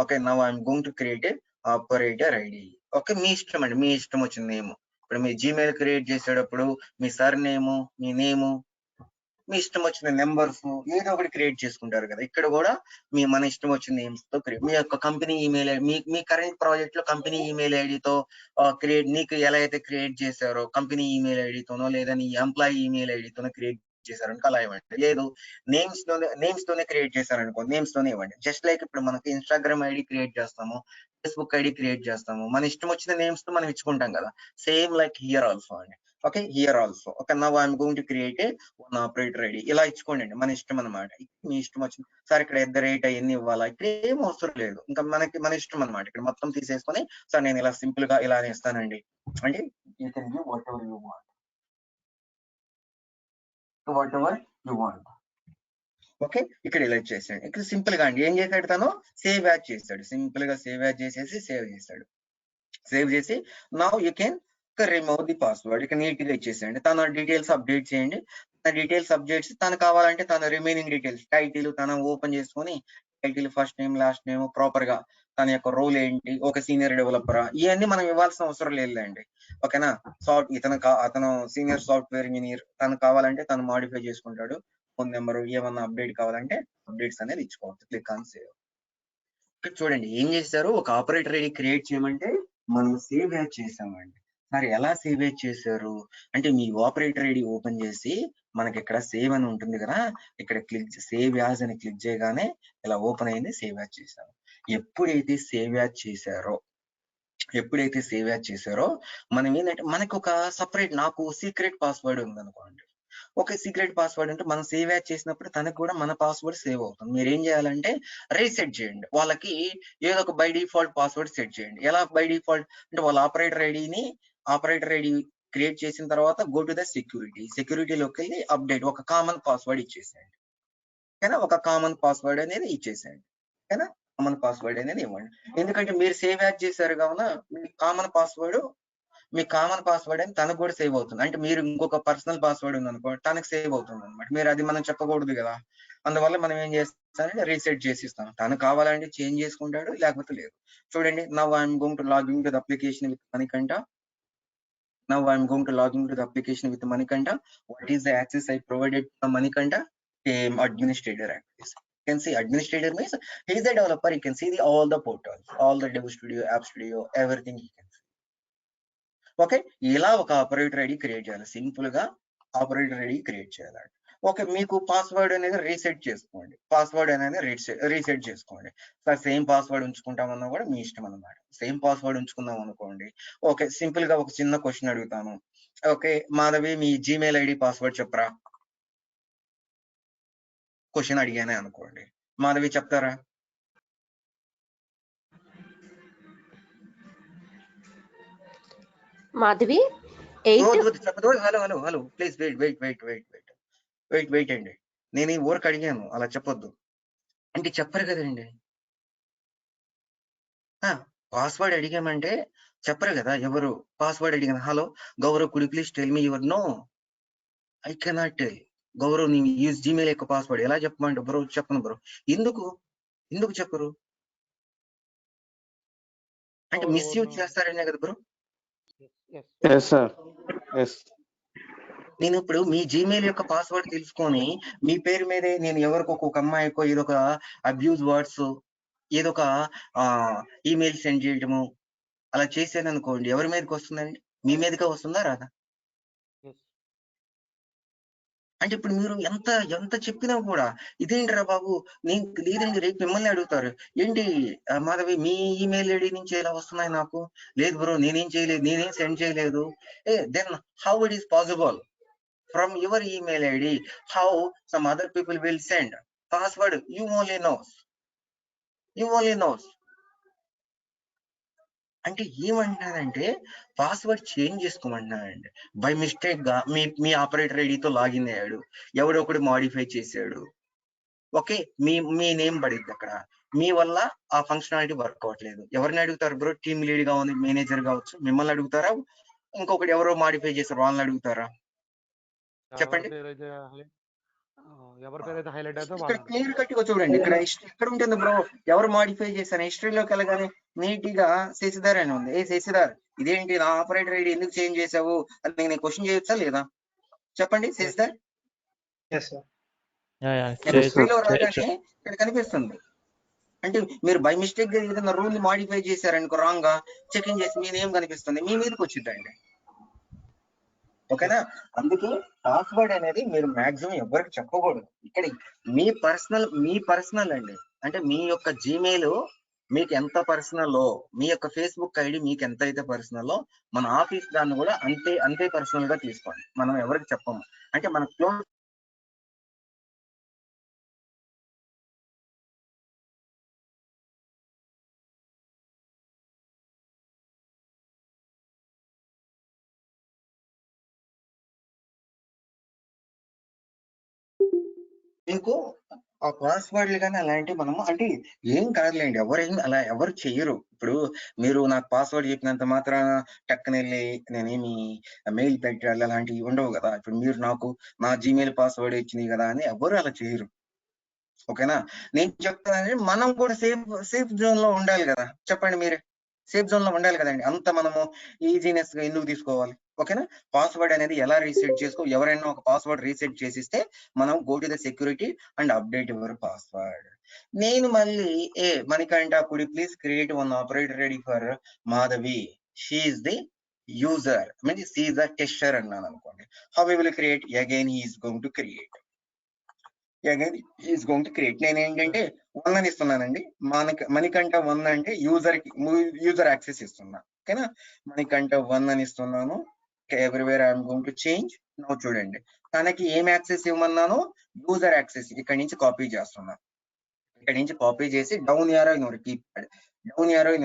Okay now I'm going to create a operator ID. Okay మీ ఇష్టం అండి, మీ ఇష్టం వచ్చిన నేమ్. ఇప్పుడు మీ జీమెయిల్ క్రియేట్ చేసేటప్పుడు మీ సర్ నేము, మీ నేము, మీ ఇష్టం వచ్చిన నెంబర్స్ ఏదో ఒకటి క్రియేట్ చేసుకుంటారు కదా. ఇక్కడ కూడా మన ఇష్టం వచ్చిన నేమ్స్ తో క్రియేట్, మీ యొక్క కంపెనీ ఈమెయిల్ మీ కరెంట్ ప్రాజెక్ట్ లో కంపెనీ ఈమెయిల్ ఐడితో క్రియేట్, నీకు ఎలా అయితే క్రియేట్ చేశారో కంపెనీ ఈమెయిల్ ఐడితోనో లేదా నీ ఎంప్లాయీ ఈమెయిల్ ఐడితోనో క్రియేట్ చేశారనుకో అలా ఇవ్వండి. లేదు నేమ్స్ తోనే క్రియేట్ చేశారనుకో నేమ్స్ తోనే ఇవ్వండి. జస్ట్ లైక్ ఇప్పుడు మనకి ఇన్స్టాగ్రామ్ ఐడి క్రియేట్ చేస్తాము, ఫేస్బుక్ ఐడి క్రియేట్ చేస్తాము, మన ఇష్టం వచ్చిన నేమ్స్ తో మనం ఇచ్చుకుంటాం కదా. సేమ్ లైక్ హియర్ ఆల్సో అండి. Okay here also okay now I'm going to create A one operator ID. ఇలా ఇచ్చుకోండి అండి, మన ఇష్టం అనమాట. మీ ఇష్టం వచ్చింది సార్ ఇక్కడ @ అవన్నీ ఇవ్వాలా, ఇక్కడ ఏం అవసరం లేదు. ఇంకా మన ఇష్టం అనమాట. ఇక్కడ మొత్తం తీసేసుకొని సార్ నేను ఇలా సింపుల్ గా ఇలా ఇస్తానండి అంటే you can give what ever you want, what ever you want. Okay ఇక్కడ ఇలా చేసాడు. ఇక్కడ సింపుల్ గా అండి ఏం చేశాడు తను, సేవ్ యాజ్ చేశాడు. సింపుల్ గా సేవ్ యాజ్ చేసేసి సేవ్ చేశాడు. సేవ్ చేసి now you can remove the password. ఇక నీట్ గా ఇచ్చేసేయండి. తన డీటెయిల్స్ అప్డేట్ చేయండి. తన డీటెయిల్స్ అప్డేట్ తను కావాలంటే తన రిమైనింగ్ డీటెయిల్స్ టైటిల్ తన ఓపెన్ చేసుకొని title first name last name proper గా తన యొక్క రోల్ ఏంటి, ఒక సీనియర్ డెవలపరా, ఇవన్నీ మనం ఇవ్వాల్సిన అవసరం లేదులేండి. ఓకేనా. అతను సీనియర్ సాఫ్ట్వేర్ ఇంజనీర్, తను కావాలంటే తను మాడిఫై చేసుకుంటాడు. ఫోన్ నెంబర్ ఏమన్నా అప్డేట్ కావాలంటే అప్డేట్స్ అనేది ఇచ్చుకోవచ్చు. Click on save. ఇక్కడ చూడండి ఏం చేశారు, ఒక ఆపరేటర్ ఐడి క్రియేట్ చేయమంటే మనం సేవ్ యాజ్ చేసామండి. మరి ఎలా సేవ్ యాజ్ చేశారు అంటే మీ ఆపరేటర్ ఐడి ఓపెన్ చేసి మనకి ఇక్కడ సేవ్ అని ఉంటుంది కదా, ఇక్కడ క్లిక్ సేవ్ యాజ్ అని క్లిక్ చేయగానే ఇలా ఓపెన్ అయింది, సేవ్ యాజ్ చేశారు. ఎప్పుడైతే సేవ్ యాజ్ చేశారో మనం ఏంటంటే మనకు ఒక సపరేట్, నాకు సీక్రెట్ పాస్వర్డ్ ఉంది అనుకోండి. ఒక సీక్రెట్ పాస్వర్డ్ అంటే మనం సేవ్ యాజ్ చేసినప్పుడు తనకు కూడా మన పాస్వర్డ్ సేవ్ అవుతుంది. మీరు ఏం చేయాలంటే రీసెట్ చేయండి. వాళ్ళకి ఏదో ఒక బై డిఫాల్ట్ పాస్వర్డ్ సెట్ చేయండి. ఎలా బై డిఫాల్ట్ అంటే వాళ్ళ ఆపరేటర్ ఐడి క్రియేట్ చేసిన తర్వాత గో టు ద సెక్యూరిటీలోకి వెళ్ళి అప్డేట్ ఒక కామన్ పాస్వర్డ్ ఇచ్చేసేయండి. ఓకేనా, ఒక కామన్ పాస్వర్డ్ అనేది ఇచ్చేసేయండి. ఓకేనా, కామన్ పాస్వర్డ్ అనేది ఇవ్వండి. ఎందుకంటే మీరు సేవ్ యాజ్ చేశారు కావున మీ కామన్ పాస్వర్డ్ అని తనకు కూడా సేవ్ అవుతుంది. అంటే మీరు ఇంకొక పర్సనల్ పాస్వర్డ్ ఉంది అనుకో తనకు సేవ్ అవుతుంది అనమాట. మీరు అది మనం చెప్పకూడదు కదా. అందువల్ల మనం ఏం చేస్తామంటే రీసెట్ చేసి ఇస్తాం. తను కావాలంటే చేంజ్ చేసుకుంటాడు, లేకపోతే లేదు. చూడండి now I'm going to login to the application with Manikanta. What is the access I provided to Manikanta? Administrator access. You can see administrator means he is a developer. You can see all the portals, all the Dev Studio, App Studio, everything he can see. Okay ఇలా ఒక ఆపరేటర్ ఐడి క్రియేట్ చేయాలి. సింపుల్ గా ఆపరేటర్ ఐడి క్రియేట్ చేయాలి. ఓకే మీకు పాస్వర్డ్ అనేది రీసెట్ చేసుకోండి. సార్ సేమ్ పాస్వర్డ్ ఉంచుకుంటామన్నా కూడా మీ ఇష్టం అన్నమాట. సేమ్ పాస్వర్డ్ ఉంచుకుందాం అనుకోండి. ఓకే సింపుల్ గా ఒక చిన్న క్వశ్చన్ అడుగుతాను. ఓకే మాధవి మీ జీమెయిల్ ఐడి పాస్వర్డ్ చెప్పరా, క్వశ్చన్ అడిగానే అనుకోండి. మాధవి చెప్తారా? మాధవి 8 చెప్పదు. హలో ప్లీజ్ వెయిట్ అండి. నేను ఈ ఊరికి అడిగాను, అలా చెప్పొద్దు అంటే చెప్పరు కదండి. పాస్వర్డ్ అడిగామంటే చెప్పరు కదా ఎవరు. పాస్వర్డ్ అడిగాను, hello Gaurav could please tell me your. No I cannot tell. Gaurav నీ యూజ్ జీమెయిల్ యొక్క పాస్వర్డ్ ఎలా చెప్పమంటే బ్రో చెప్పను బ్రో. ఎందుకు చెప్పరు అంటే మిస్యూజ్ చేస్తారనే కదా బ్రో. నేను ఇప్పుడు మీ జీమెయిల్ యొక్క పాస్వర్డ్ తెలుసుకొని మీ పేరు మీదే నేను ఎవరికో ఒక అమ్మాయికో ఏదో ఒక అబ్యూజ్ వర్డ్స్ ఏదో ఒక ఈమెయిల్ సెండ్ చేయటము అలా చేశాను అనుకోండి, ఎవరి మీదకి వస్తుందండి? మీ మీదకే వస్తుందా రాదా? అంటే ఇప్పుడు మీరు ఎంత చెప్పినా కూడా ఇదేంటిరా బాబు నేను లేదండి, రేపు మిమ్మల్ని అడుగుతారు ఏంటి మాధవి మీ ఈమెయిల్ ఐడి నుంచి ఎలా వస్తున్నాయి నాకు. లేదు బ్రో నేనేం చేయలేదు, నేనేం సెండ్ చేయలేదు. Then how it is possible from your email ID, how some other people will send password? You only knows. అంటే ఏమంటున్నానంటే పాస్వర్డ్ చేంజ్ చేసుకోమంటున్నానండి. బై మిస్టేక్ గా మీ ఆపరేటర్ ఐడితో లాగిన్ అయ్యాడు, ఎవడో ఒకటి మాడిఫై చేశాడు. ఓకే మీ నేమ్ పడింది అక్కడ, మీ వల్ల ఆ ఫంక్షనాలిటీ వర్క్ అవ్వట్లేదు. ఎవరిని అడుగుతారు బ్రో? టీమ్ లీడ్ గా ఉంది, మేనేజర్ కావచ్చు, మిమ్మల్ని అడుగుతారా? ఇంకొకటి ఎవరో మాడిఫై చేశారు వాళ్ళని అడుగుతారా? చెప్పండి. ఎవరి పేరైతే హైలైట్ అవుతుందో ఇక్కడ వాళ్ళు క్లియర్ కట్ గా చూడండి, ఇక్కడ హిస్టరీ ఎక్కడ ఉంటుంది బ్రో, ఎవరు మాడిఫై చేశారు, హిస్టరీలోకి వెళ్ళగానే నీట్ గా శశిధర్ అని ఉంది. ఏ శశిధర్ ఇదేంటి నా ఆపరేటర్ ఐడి ఎందుకు చేంజ్ చేసావు అని నేను క్వశ్చన్ చేయొచ్చా లేదా చెప్పండి శశిధర్. Yes, sir. హిస్టరీలో రాగానే ఇక్కడ కనిపిస్తుంది. అంటే మీరు బై మిస్టేక్ గా ఏదైనా రూల్ ని మాడిఫై చేశారనుకో రాంగ్ గా చెకింగ్ చేసి మీ నేమ్ కనిపిస్తుంది, మీ మీదకి వచ్చిందండి. ఓకేనా, అందుకే పాస్వర్డ్ అనేది మీరు మాక్సిమం ఎవరికి చెప్పకూడదు. ఇక్కడ మీ పర్సనల్ అండి, అంటే మీ యొక్క జీమెయిల్ మీకు ఎంత పర్సనల్, మీ యొక్క ఫేస్బుక్ ఐడి మీకు ఎంత అయితే పర్సనల్, మన ఆఫీస్ దాన్ని కూడా అంతే పర్సనల్ గా తీసుకోండి. మనం ఎవరికి చెప్పము, అంటే మన క్లోజ్ మీకు ఆ పాస్వర్డ్లు కానీ అలాంటివి మనము అంటే ఏం కాదులేండి, అలా ఎవరు చెయ్యరు. ఇప్పుడు మీరు నాకు పాస్వర్డ్ చెప్పినంత మాత్రాన టక్కన వెళ్ళి నేనేమి మెయిల్ పెట్టాలి అలాంటివి ఉండవు కదా. ఇప్పుడు మీరు నాకు నా జీమెయిల్ పాస్వర్డ్ ఇచ్చినాయి కదా అని ఎవరు అలా చేయరు. ఓకేనా, నేను చెప్తానంటే మనం కూడా సేఫ్ జోన్ లో ఉండాలి కదా. చెప్పండి మీరే, సేఫ్ జోన్ లో ఉండాలి కదండి. అంత మనము ఈజీనెస్ గా ఎందుకు తీసుకోవాలి. ఓకేనా, పాస్వర్డ్ అనేది ఎలా రీసెట్ ఎవరైనా ఒక పాస్వర్డ్ రీసెట్ చేసిస్తే మనం go to the security and update your password. నేను మళ్ళీ Manikanta could please create one operator ready for Madhavi, she is the user, mean she is the tester అన్నాను అనుకోండి. How we will create, again he is going to create, is going to create. నేను ఏంటంటే 1 అని ఇస్తున్నానండి, మణికంఠ 1 అంటే యూజర్ యాక్సెస్ ఇస్తున్నా. ఓకేనా, మణికంఠ 1 అని ఇస్తున్నాను. Everywhere I'm going to change. Now చూడండి, తనకి ఏం యాక్సెస్ ఇవ్వమన్నాను, యూజర్ యాక్సెస్. ఇక్కడ నుంచి కాపీ చేస్తున్నా, ఇక్కడ నుంచి కాపీ చేసి down arrow in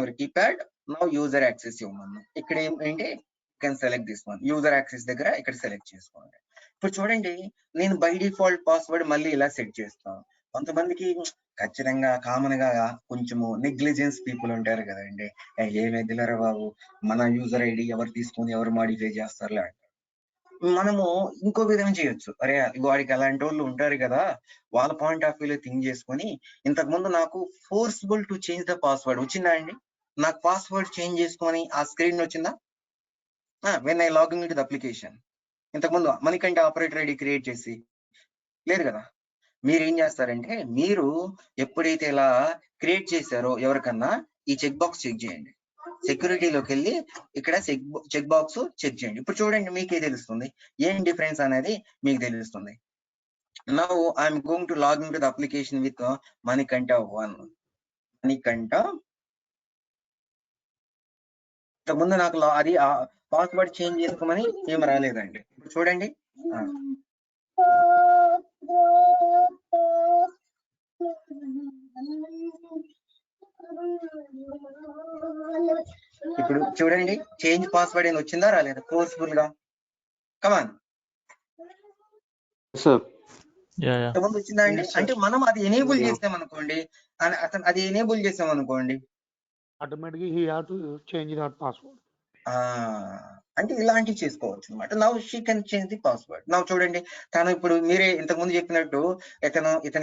your keypad now user access ఇవ్వమన్నా. ఇక్కడ ఏంటంటే can select this one, user access దగ్గర ఇక్కడ సెలెక్ట్ చేసుకోండి. ఇప్పుడు చూడండి, నేను బై డిఫాల్ట్ పాస్వర్డ్ మళ్ళీ ఇలా సెట్ చేస్తాను. కొంతమందికి ఖచ్చితంగా కామన్ గా కొంచెము నెగ్లిజెన్స్ పీపుల్ ఉంటారు కదండి, ఏం ఎద్దులరా బాబు మన యూజర్ ఐడి ఎవరు తీసుకొని ఎవరు మాడిఫై చేస్తారులే. మనము ఇంకో విధంగా చేయొచ్చు, అరే వాడికి అలాంటి వాళ్ళు ఉంటారు కదా, వాళ్ళ పాయింట్ ఆఫ్ వ్యూలో థింక్ చేసుకొని, ఇంతకు ముందు నాకు forcible to change the password వచ్చిందా అండి, నాకు పాస్వర్డ్ చేంజ్ చేసుకొని ఆ స్క్రీన్ వచ్చిందా when I login to the application. ఇంతకుముందు మనకంటే ఆపరేటర్ ఐడి క్రియేట్ చేసి లేదు కదా. మీరు ఏం చేస్తారంటే, మీరు ఎప్పుడైతే ఇలా క్రియేట్ చేశారో ఎవరికన్నా ఈ చెక్ బాక్స్ చెక్ చేయండి, సెక్యూరిటీలోకి వెళ్ళి ఇక్కడ చెక్ బాక్స్ చెక్ చేయండి. ఇప్పుడు చూడండి మీకే తెలుస్తుంది ఏం డిఫరెన్స్ అనేది మీకు తెలుస్తుంది. Now I'm going to login to the application with Manikanta 1. Manikanta ఇంతకుముందు నాకు అది పాస్వర్డ్ చేంజ్ చేసుకోమని ఏం రాలేదండి. ఇప్పుడు చూడండి, ఇప్పుడు చూడండి చేంజ్ పాస్వర్డ్ అని వచ్చిందా రాలేదా ఫోర్స్ఫుల్ గా, కమాన్ ఇంతకుముందు వచ్చిందా అండి. అంటే మనం అది ఎనేబుల్ చేసామనుకోండి, అతను అది ఎనేబుల్ చేసామనుకోండి ఆటోమేటిక్గా he have to change that password. అంటే ఇలాంటివి చేసుకోవచ్చు అనమాట. Now she can change the password. Now చూడండి, తను ఇప్పుడు మీరే ఇంతకు ముందు చెప్పినట్టు అతను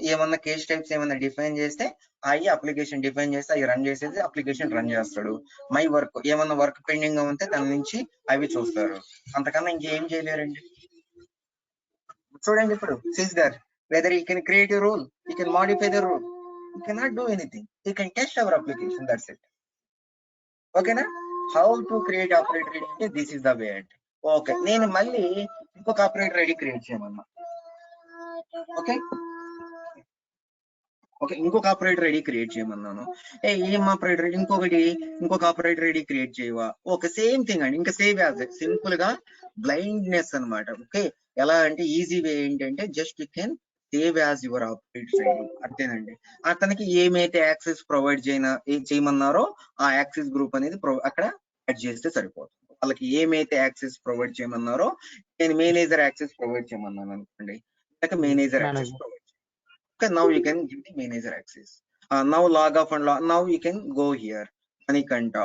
ఏమన్నా కేస్ టైప్స్ ఏమన్నా డిఫైన్ చేస్తే అవి అప్లికేషన్ డిఫైన్ చేస్తే అవి రన్ చేసేది అప్లికేషన్ రన్ చేస్తాడు. మై వర్క్ ఏమన్నా వర్క్ పెండింగ్ గా ఉంటే తన నుంచి అవి చూస్తారు, అంతకన్నా ఇంకేం చేయలేరండి. చూడండి ఇప్పుడు సీస్ దర్ whether you can create a rule, you can modify the rule, you cannot do anything, you can test our application, that's it. ఓకేనా, how to create operator ID అంటే దిస్ ఇస్ ద వే అంటే. ఓకే, నేను మళ్ళీ ఇంకొక ఆపరేటర్ ఐడి క్రియేట్ చేయమన్నా. ఓకే ఇంకొక ఆపరేటర్ ఐడి క్రియేట్ చేయమన్నాను. ఏం ఆపరేటర్ ఐడి, ఇంకొక ఆపరేటర్ ఐడి క్రియేట్ చేయవా. ఓకే, సేమ్ థింగ్ అండి, ఇంకా సేవ్ యాజ్ సింపుల్ గా బ్లైండ్నెస్ అనమాట. ఓకే, ఎలా అంటే ఈజీ వే ఏంటంటే just you can save as your operator ID, అంతేనండి. అతనికి ఏమైతే యాక్సెస్ ప్రొవైడ్ చేయమన్నారో ఆ యాక్సెస్ గ్రూప్ అనేది అక్కడ యాడ్ చేస్తే సరిపోతుంది. వాళ్ళకి ఏమైతే యాక్సెస్ ప్రొవైడ్ చేయమన్నారో, నేను మేనేజర్ యాక్సెస్ ప్రొవైడ్ చేయమన్నాను అనుకోండి, manager access provide. Okay, now you can give the manager access. Now log off and now you can go here, Manikanta.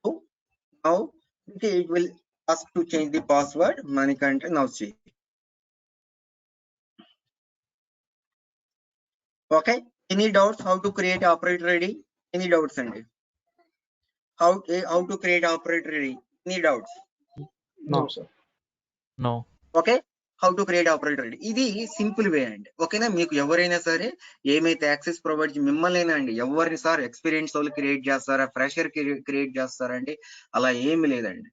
So now okay, it will ask to change the password. Manikanta, now see. Okay. Any doubts how to create operator ID? Any doubts, Andy? How to create operator ID? Any doubts? No, No. sir. No. Okay how to create operator ఇది సింపుల్ వే అండి. ఓకేనా, మీకు ఎవరైనా సరే ఏమైతే యాక్సెస్ ప్రొవైడ్ మిమ్మల్ని అండి ఎవరిని సార్ ఎక్స్పీరియన్స్ వాళ్ళు క్రియేట్ చేస్తారా, ఫ్రెషర్ క్రియేట్ చేస్తారా అంటే అలా ఏమి లేదండి,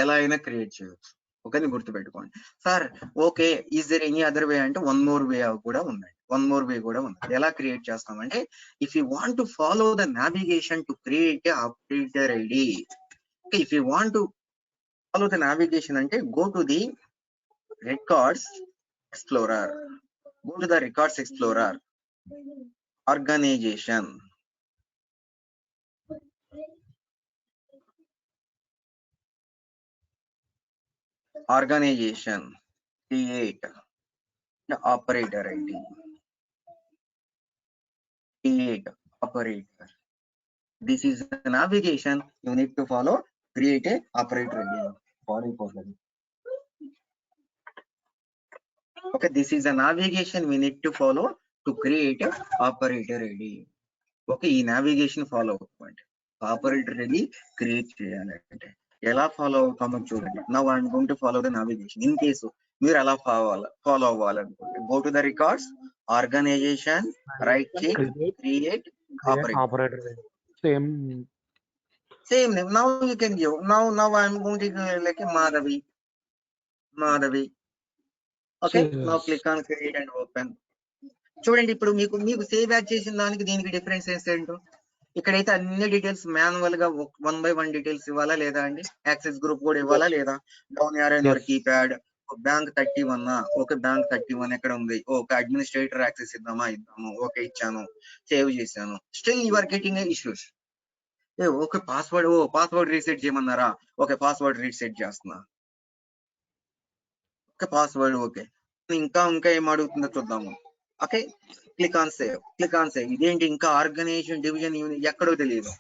ఎలా అయినా క్రియేట్ చేయొచ్చు. ఓకే, గుర్తుపెట్టుకోండి sir. Okay, is there any other way అంటే వన్ మోర్ వే కూడా ఉందండి. వన్ మోర్ వే కూడా ఉంది. ఎలా క్రియేట్ చేస్తామంటే if you want to follow the navigation to create operator ID. Okay, if you want to follow the navigation అంటే go to the Records Explorer. Go to the Records Explorer. Organization. Organization. Create the operator ID. Create operator. This is the navigation you need to follow. Create a operator ID. Okay, this is the navigation we need to follow to create a operator ID. Okay, ఈ నావిగేషన్ ఫాలో అవ్వండి. ఆపరేటర్ అనేది క్రియేట్ చేయాలంటే ఎలా ఫాలో అవుతామో చూడండి. Now I'm going to follow the navigation. In case మీరు అలా ఫాలో అవ్వాలనుకుంటే go to the records, organisation, right click, create Operator. Same. Same name. Now you can give now I'm going to like Madhavi. Okay, now click on create and open. చూడండి, ఇప్పుడు మీకు సేవ్ యాడ్ చేసిన దానికి దీనికి డిఫరెన్స్ ఏంటో. ఇక్కడైతే అన్ని డీటెయిల్స్ మాన్యువల్ గా 1 by 1 డీటెయిల్స్ ఇవ్వాలా లేదా అండి? యాక్సెస్ గ్రూప్ కూడా ఇవ్వాలా లేదా? Down arrow your keypad, bank 31. Okay, bank 31 ఎక్కడ ఉంది? ఓకే, అడ్మినిస్ట్రేటర్ యాక్సెస్ ఇద్దామా? ఇద్దాము. ఓకే, ఇచ్చాను, సేవ్ చేశాను. Still you are getting issues. Okay, password reset చేయమన్నారా? ఓకే, పాస్వర్డ్ రీసెట్ చేస్తున్నా. Okay, password okay. ఇంకా ఏం అడుగుతుందో చూద్దాము. Okay, click on save. ఇదేంటి ఇంకా ఆర్గనైజేషన్ డివిజన్ యూనిట్ ఎక్కడో తెలియదు.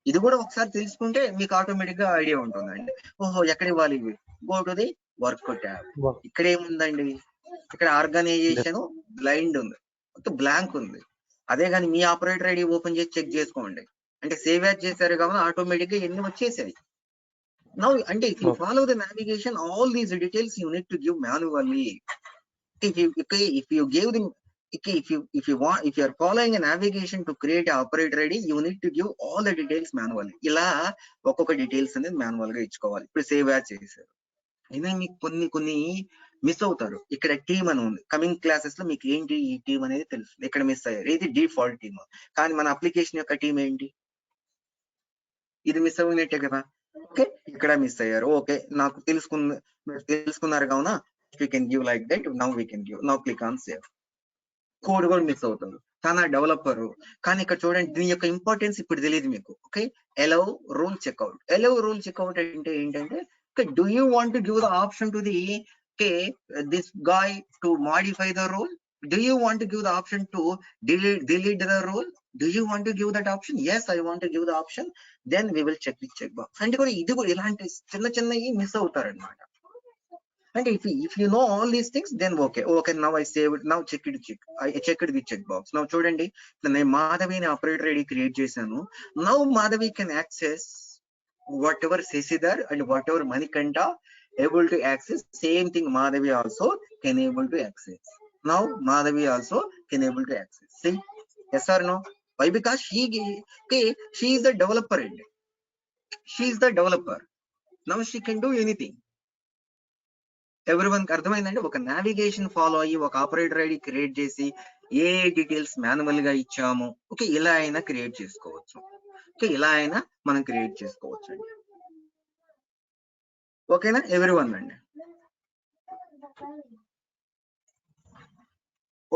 ఇది కూడా ఒకసారి తెలుసుకుంటే మీకు ఆటోమేటిక్ గా ఐడియా ఉంటుందండి. ఓహో, ఎక్కడ ఇవ్వాలి ఇవి? Go to the work tab. ఇక్కడ ఏముందండి? ఇక్కడ ఆర్గనైజేషన్ బ్లైండ్ ఉంది, బ్లాంక్ ఉంది. అదే కానీ మీ ఆపరేటర్ ఐడి ఓపెన్ చేసి చెక్ చేసుకోండి. అంటే సేవ్ యాడ్ చేశారు కాబట్టి ఆటోమేటిక్ గా ఎన్ని వచ్చేసాయి. Now, and if you follow the navigation, all these details you need to give manually. If you give them, if you are following a navigation to create an operator ID, you need to give all the details manually. ఇలా ఒక్కొక్క డీటెయిల్స్ అనేది మాన్యువల్ గా ఇచ్చుకోవాలి. ఇప్పుడు సేవ్ యాడ్ చేశారు అయినా మీకు కొన్ని మిస్ అవుతారు. ఇక్కడ టీమ్ అని ఉంది. కమింగ్ క్లాసెస్ లో మీకు ఏంటి ఈ టీమ్ అనేది తెలుస్తుంది. ఇక్కడ మిస్ అయ్యారు. ఇది డిఫాల్ట్ టీమ్, కానీ మన అప్లికేషన్ యొక్క టీం ఏంటి? ఇది మిస్ అయినట్టే కదా. ఓకే, ఇక్కడ మిస్ అయ్యారు. ఓకే, నాకు తెలుసుకున్నారు కావున we can give like that. Now we can give. Now click on save. Code కూడా మిస్ అవుతుంది, కానీ ఆ డెవలపర్. కానీ ఇక్కడ చూడండి, దీని యొక్క ఇంపార్టెన్స్ ఇప్పుడు తెలియదు మీకు. ఓకే, allow rule checkout అంటే ఏంటంటే, do you want to give the option to the this guy to modify the rule? Do you want to give the option to delete the rule? Do you want to give that option? Yes, I want to give the option. Then we will check the checkbox. అంటే కూడా ఇది కూడా ఇలాంటి చిన్నవి మిస్ అవుతారు అనమాట. అంటే if you know all these things, then okay, now I save it. Now I checked the checkbox. Now చూడండి, నేను మాధవి అనే ఆపరేటర్ ఐడి క్రియేట్ చేశాను. Now Madhavi can access whatever Seshidhar and whatever Manikanta able to access. Same thing Madhavi also can able to access. Now Madhavi also can able to access. See, yes or no? Why? Because she is the developer. She is the developer. Now she can do anything. Everyone అర్థమైందంటే, ఒక నావిగేషన్ ఫాలో అయ్యి ఒక ఆపరేటర్ ఐడి క్రియేట్ చేసి ఏ డీటెయిల్స్ మాన్యువల్ గా ఇచ్చాము. ఓకే, ఇలా అయినా క్రియేట్ చేసుకోవచ్చు. ఓకే, ఇలా అయినా మనం క్రియేట్ చేసుకోవచ్చు అండి. ఓకేనా ఎవరివన్ అండి?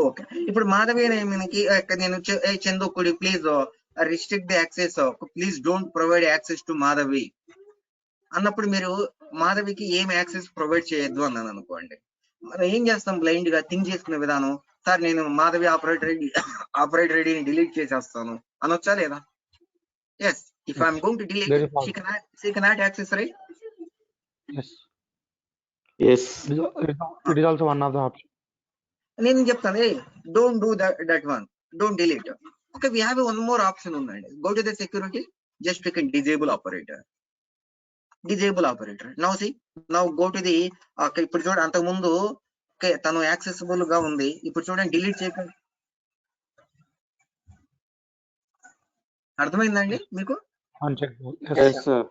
ఓకే, ఇప్పుడు మాధవి మనకి నేను చందు కుడి please restrict the access, please don't provide access to Madhavi అన్నప్పుడు మీరు మాధవికి ఏం యాక్సెస్ ప్రొవైడ్ చేయొద్దు అన్నాను అనుకోండి. మనం ఏం చేస్తాం? బ్లైండ్ గా థింక్ చేసుకునే విధానం, సార్ నేను మాధవి ఆపరేటర్ ఐడిని డిలీట్ చేసేస్తాను అనొచ్చా లేదా? Yes, if I'm going to delete, she cannot access, right? Yes. Yes. It is also one of the options. నేను చెప్తాను don't do that one, don't delete. Okay, we have one more option ఉందండి. Go to the security, just you can disable operator. Now go to the, ఇప్పుడు చూడండి అంతకు ముందు తను యాక్సెసిబుల్ గా ఉంది, ఇప్పుడు చూడండి డిలీట్ చేయకండి. అర్థమైందండి మీకు? Uncheck. Yes, sir.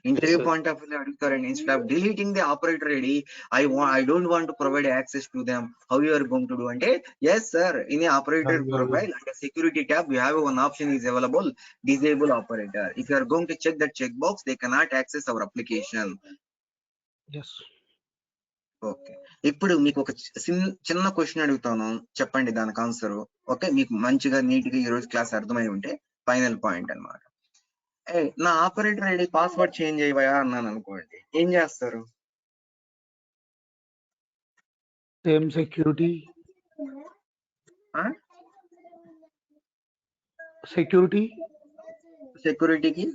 Interview sir. Point of view అడుగుతారండి, instead of deleting the operator ID I don't want to provide access to them, how you are going to do అంటే, yes sir, in operator profile and security tab you have one option is available, disable operator. If you are going to check that check box they cannot access our application. Yes. Okay, ఇప్పుడు మీకు ఒక చిన్న క్వశ్చన్ అడుగుతాను, చెప్పండి దానికి ఆన్సర్. ఓకే, మీకు మంచిగా నీట్ గా ఈ రోజు క్లాస్ అర్థమై ఉంటే ఫైనల్ పాయింట్ అన్నమాట. నా ఆపరేటర్ ఐడి పాస్వర్డ్ చేంజ్ అయ్యా అన్నాను అనుకోండి, ఏం చేస్తారు? Same security. సెక్యూరిటీకి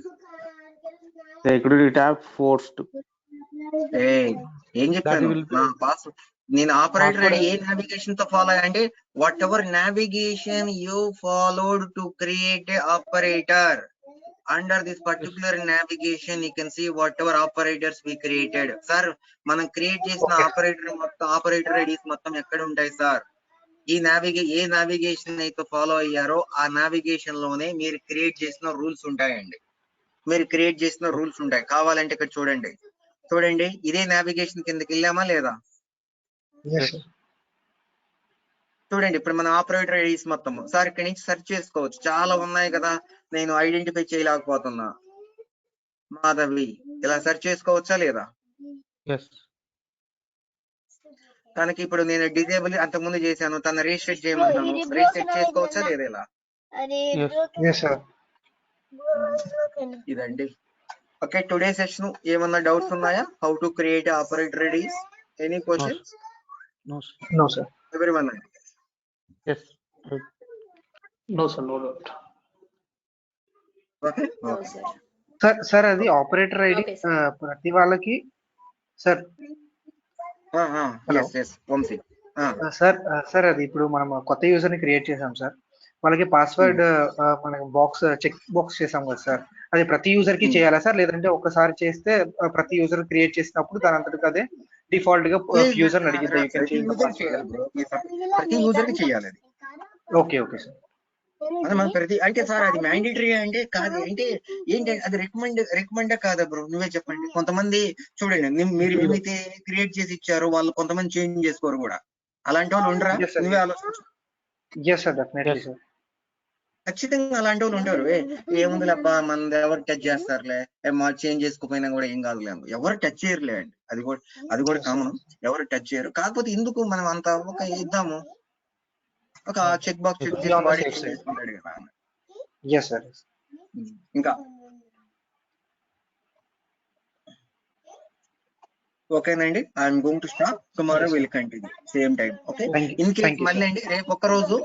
Security tab forced. ఏం చెప్పాను? నా పాస్వర్డ్, నేను ఆపరేటర్ ఐడి ఏ నావిగేషన్ తో ఫాలో అంటే, what ever navigation you followed to create a operator, under this particular navigation you can see whatever operators we created. Sir, మనం క్రియేట్ చేసిన ఆపరేటర్ ఐడీస్ మొత్తం ఎక్కడ ఉంటాయి సార్? ఏ నావిగేషన్ అయితే ఫాలో అయ్యారో ఆ నావిగేషన్ లోనే మీరు క్రియేట్ చేసిన రూల్స్ ఉంటాయండి. కావాలంటే ఇక్కడ చూడండి, ఇదే నావిగేషన్ కిందకి వెళ్ళామా లేదా? చూడండి, ఇప్పుడు మన ఆపరేటర్ ఐడీస్ మొత్తం సార్ ఇక్కడి నుంచి సెర్చ్ చేసుకోవచ్చు, చాలా ఉన్నాయి కదా, నేను ఐడెంటిఫై చేయలేకపోతున్నా. మాధవి, ఇలా సెర్చ్ చేసుకోవచ్చా లేదా? తనకి ఇప్పుడు నేను డిజేబుల్ అంతకుముందు చేశాను, తను రీసెట్ చేయమన్నాను, రీసెట్ చేసుకోవచ్చా లేదా ఇలా? ఇదండి. ఓకే, టుడే సెషన్ ఏమన్నా డౌట్స్ ఉన్నాయా? How to create operator IDs? Any questions? No sir. Everyone? Yes. No sir, no doubt. Okay sir అది ఆపరేటర్ ఐడి Okay, sir. ప్రతి వాళ్ళకి సార్. వంశీ. సార్ అది ఇప్పుడు మనం కొత్త యూజర్ ని క్రియేట్ చేసాం సార్, వాళ్ళకి పాస్వర్డ్ మనకి చెక్ బాక్స్ చేసాం కదా సార్, అది ప్రతి యూజర్ కి చేయాలా సార్, లేదంటే ఒకసారి చేస్తే ప్రతి యూజర్ క్రియేట్ చేసినప్పుడు దాని అంతటికి అదే డిఫాల్ట్ గా యూజర్ అడిగింది you can change the password? ప్రతి యూజర్ కి చేయాలి అది. Okay sir. మనం అంటే సార్ అది మ్యాండేటరీ అంటే కాదు, అంటే ఏంటి అది రికమెండ్ కాదా బ్రో? నువ్వే చెప్పండి. కొంతమంది చూడండి, మీరు ఏమైతే క్రియేట్ చేసి ఇచ్చారో వాళ్ళు కొంతమంది చేంజ్ చేసుకోరు కూడా, అలాంటి వాళ్ళు ఉండరా? నువ్వే ఆలోచించు. ఖచ్చితంగా అలాంటి వాళ్ళు ఉంటారు. ఏముంది అబ్బా, మన ఎవరు టచ్ చేస్తారులే, చేంజ్ చేసుకోపోయినా కూడా ఏం కాదులే, ఎవరు టచ్ చేయరులే అండి. అది కూడా కామన్, ఎవరు టచ్ చేయరు. కాకపోతే ఎందుకు మనం అంత ఇద్దాము, ఒక చెక్ బాక్స్ చెక్ చేసి వాడి చేసుకుంటాడు కదా. ఇంకా ఓకేనండి, I'm going to stop. Tomorrow will continue same time. Okay, in case మళ్ళీ అండి రేపు ఒక్క రోజు